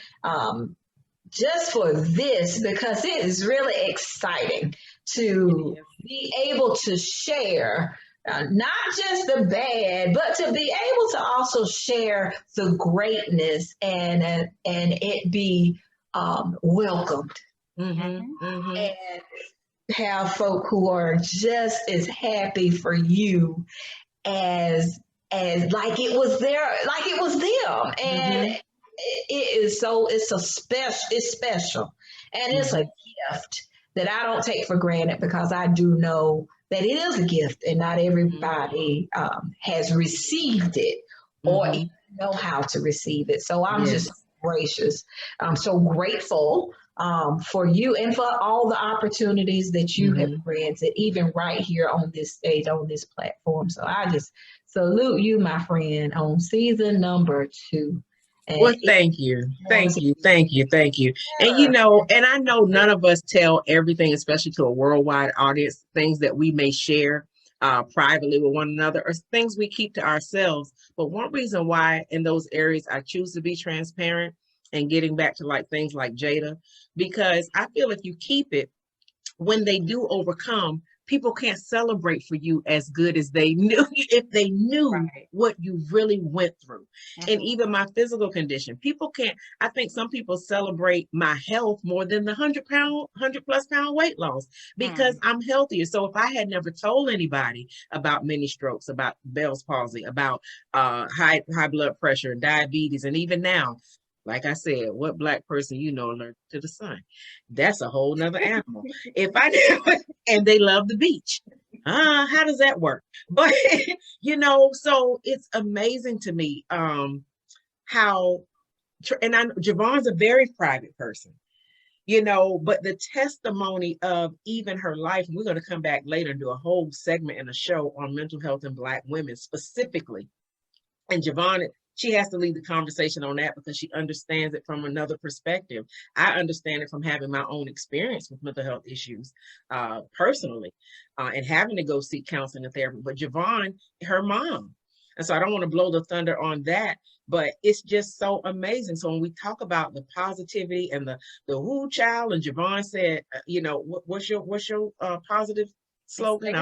just for this, because it is really exciting to be able to share not just the bad, but to be able to also share the greatness and it be welcomed. And have folk who are just as happy for you as like it was them. And it's special. And it's a gift that I don't take for granted, because I do know that it is a gift and not everybody has received it or even know how to receive it. So I'm just gracious. I'm so grateful for you and for all the opportunities that you have granted, even right here on this stage, on this platform. So I just salute you, my friend, on season number 2. And well, thank you. And and I know none of us tell everything, especially to a worldwide audience, things that we may share privately with one another or things we keep to ourselves. But one reason why in those areas I choose to be transparent and getting back to like things like Jada, because I feel if you keep it, when they do overcome, people can't celebrate for you as good as they knew if they knew what you really went through. And even my physical condition, people can't. I think some people celebrate my health more than the 100+ pound weight loss, because I'm healthier. So if I had never told anybody about mini strokes, about Bell's palsy, about high blood pressure, diabetes, and even now, like I said, what Black person allergic to the sun? That's a whole nother animal. If I did, and they love the beach. How does that work? But so it's amazing to me how, and Jovonne's a very private person. you know, but the testimony of even her life, and we're going to come back later and do a whole segment in a show on mental health in Black women specifically. And Jovonne, she has to lead the conversation on that because she understands it from another perspective. I understand it from having my own experience with mental health issues personally, and having to go seek counseling and therapy. But Jovonne, her mom. And so I don't want to blow the thunder on that, but it's just so amazing. So when we talk about the positivity and the woo child, and Jovonne said, you know, what's your positive slogan?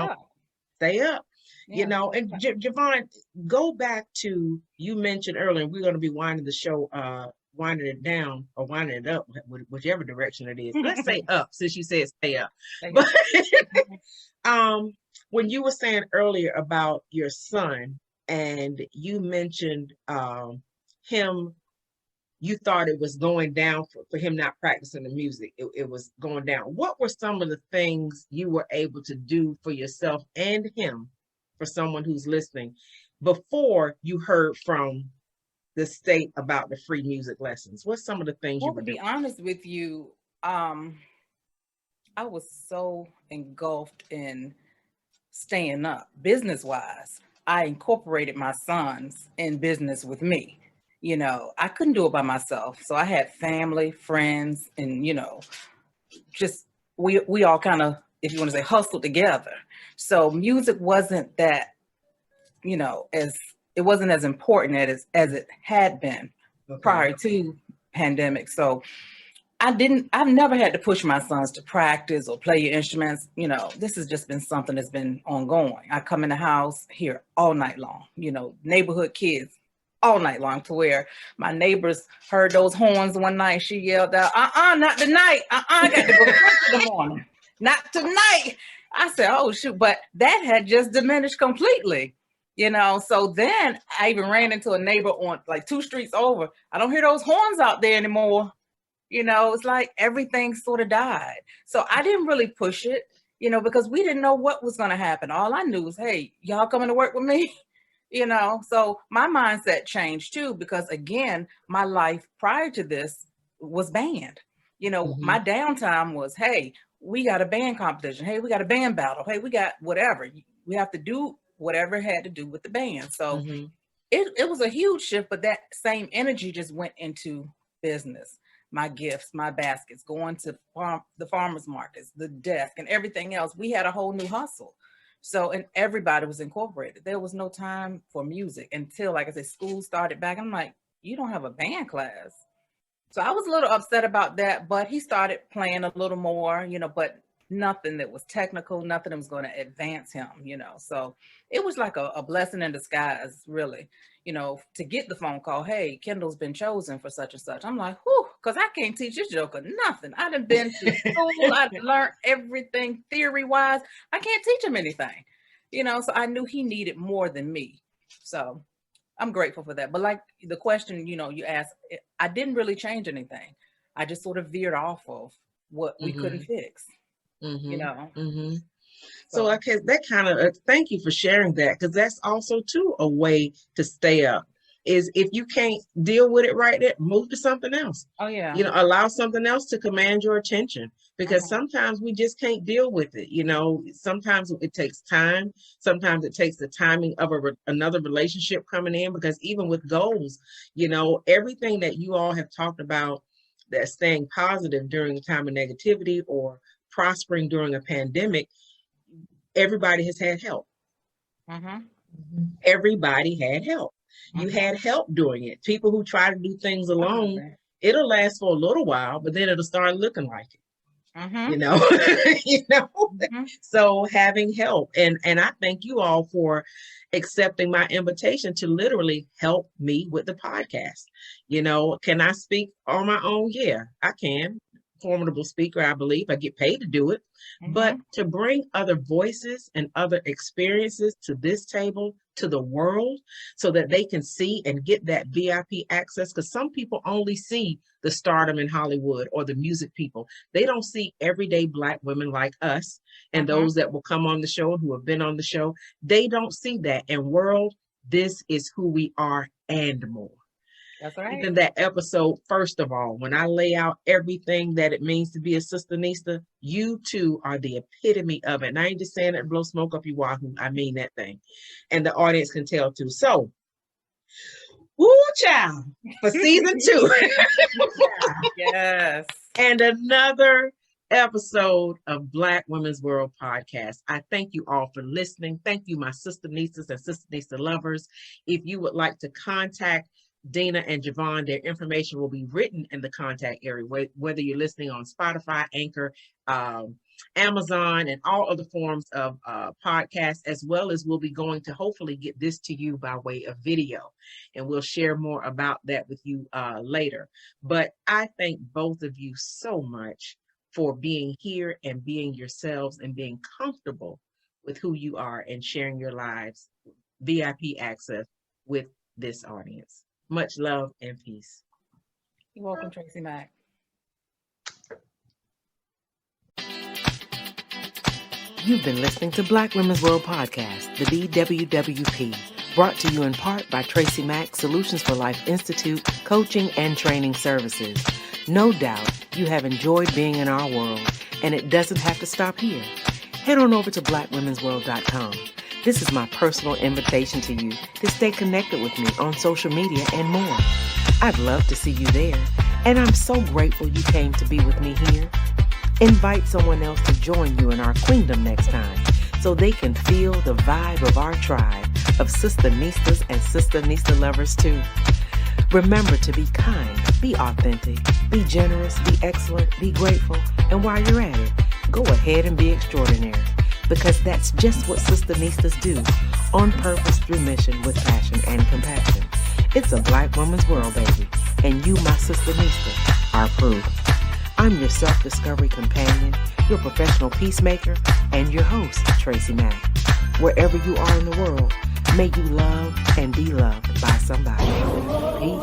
Stay up. Yeah. You know, and Jovonne, go back to, you mentioned earlier, we're going to be winding the show, winding it down or winding it up, whichever direction it is. Let's say up, since you said stay up. But when you were saying earlier about your son, and you mentioned him, you thought it was going down for him not practicing the music. It was going down. What were some of the things you were able to do for yourself and him, for someone who's listening, before you heard from the state about the free music lessons? What's some of the things you were doing? To be honest with you, I was so engulfed in staying up business-wise. I incorporated my sons in business with me. You know, I couldn't do it by myself. So I had family, friends, and, you know, just we all kind of, if you want to say, hustled together. So music wasn't that, you know, it wasn't as important as it had been prior to pandemic. So I've never had to push my sons to practice or play your instruments. You know, this has just been something that's been ongoing. I come in the house here all night long, you know, neighborhood kids all night long, to where my neighbors heard those horns one night. She yelled out, not tonight. I got to go to work in the morning. Not tonight. I said, oh shoot, but that had just diminished completely. You know, so then I even ran into a neighbor on like 2 streets over. I don't hear those horns out there anymore. You know, it's like everything sort of died. So I didn't really push it, you know, because we didn't know what was going to happen. All I knew was, hey, y'all coming to work with me? You know, so my mindset changed too, because again, my life prior to this was band. You know, my downtime was, hey, we got a band competition. Hey, we got a band battle. Hey, we got whatever. We have to do whatever had to do with the band. So it was a huge shift, but that same energy just went into business. My gifts, my baskets, going to the farmers markets, the desk, and everything else. We had a whole new hustle. So, and everybody was incorporated. There was no time for music until, like I said, school started back. I'm like, you don't have a band class. So I was a little upset about that, but he started playing a little more, you know, but nothing that was technical, nothing that was going to advance him, you know. So it was like a blessing in disguise, really, you know, to get the phone call, hey, Kendall's been chosen for such and such. I'm like, whew, because I can't teach this joker nothing. I done been to school, I learned everything theory-wise. I can't teach him anything, you know, so I knew he needed more than me. So I'm grateful for that. But like the question, you know, you asked, I didn't really change anything. I just sort of veered off of what we couldn't fix. You know. So okay, that kind of thank you for sharing that, because that's also too a way to stay up. Is if you can't deal with it right there, move to something else. Oh yeah. You know, allow something else to command your attention, because sometimes we just can't deal with it. You know, sometimes it takes time. Sometimes it takes the timing of another relationship coming in, because even with goals, you know, everything that you all have talked about, that staying positive during the time of negativity or prospering during a pandemic, everybody has had help. Everybody had help. You had help doing it. People who try to do things alone, it'll last for a little while, but then it'll start looking like it. You know, So having help, and I thank you all for accepting my invitation to literally help me with the podcast. You know, can I speak on my own? Yeah, I can. Formidable speaker, I believe. I get paid to do it. But to bring other voices and other experiences to this table, to the world, so that they can see and get that VIP access, because some people only see the stardom in Hollywood or the music people. They don't see everyday Black women like us and those that will come on the show, who have been on the show. They don't see that. And world, this is who we are and more. That's right. Even that episode, first of all, when I lay out everything that it means to be a Sister Nista, you two are the epitome of it. And I ain't just saying it to blow smoke up your wahoo. I mean that thing. And the audience can tell too. So, woo child, for season 2. Yes. And another episode of Black Women's World Podcast. I thank you all for listening. Thank you, my Sister Nistas and Sister Nista lovers. If you would like to contact Deanna and Jovonne, their information will be written in the contact area, whether you're listening on Spotify, Anchor, Amazon, and all other forms of podcasts, as well as we'll be going to hopefully get this to you by way of video. And we'll share more about that with you later. But I thank both of you so much for being here and being yourselves and being comfortable with who you are and sharing your lives, VIP access with this audience. Much love and peace. You're welcome, TracyMac. You've been listening to Black Women's World Podcast, the BWWP, brought to you in part by TracyMac Solutions for Life Institute, coaching and training services. No doubt you have enjoyed being in our world, and it doesn't have to stop here. Head on over to blackwomensworld.com. This is my personal invitation to you to stay connected with me on social media and more. I'd love to see you there, and I'm so grateful you came to be with me here. Invite someone else to join you in our queendom next time so they can feel the vibe of our tribe of Sister Nistas and Sister Nista lovers too. Remember to be kind, be authentic, be generous, be excellent, be grateful, and while you're at it, go ahead and be extraordinary, because that's just what Sister Nistas do, on purpose, through mission, with passion and compassion. It's a Black woman's world, baby, and you, my Sister Nista, are proof. I'm your self-discovery companion, your professional peacemaker, and your host, TracyMac. Wherever you are in the world, may you love and be loved by somebody. Peace.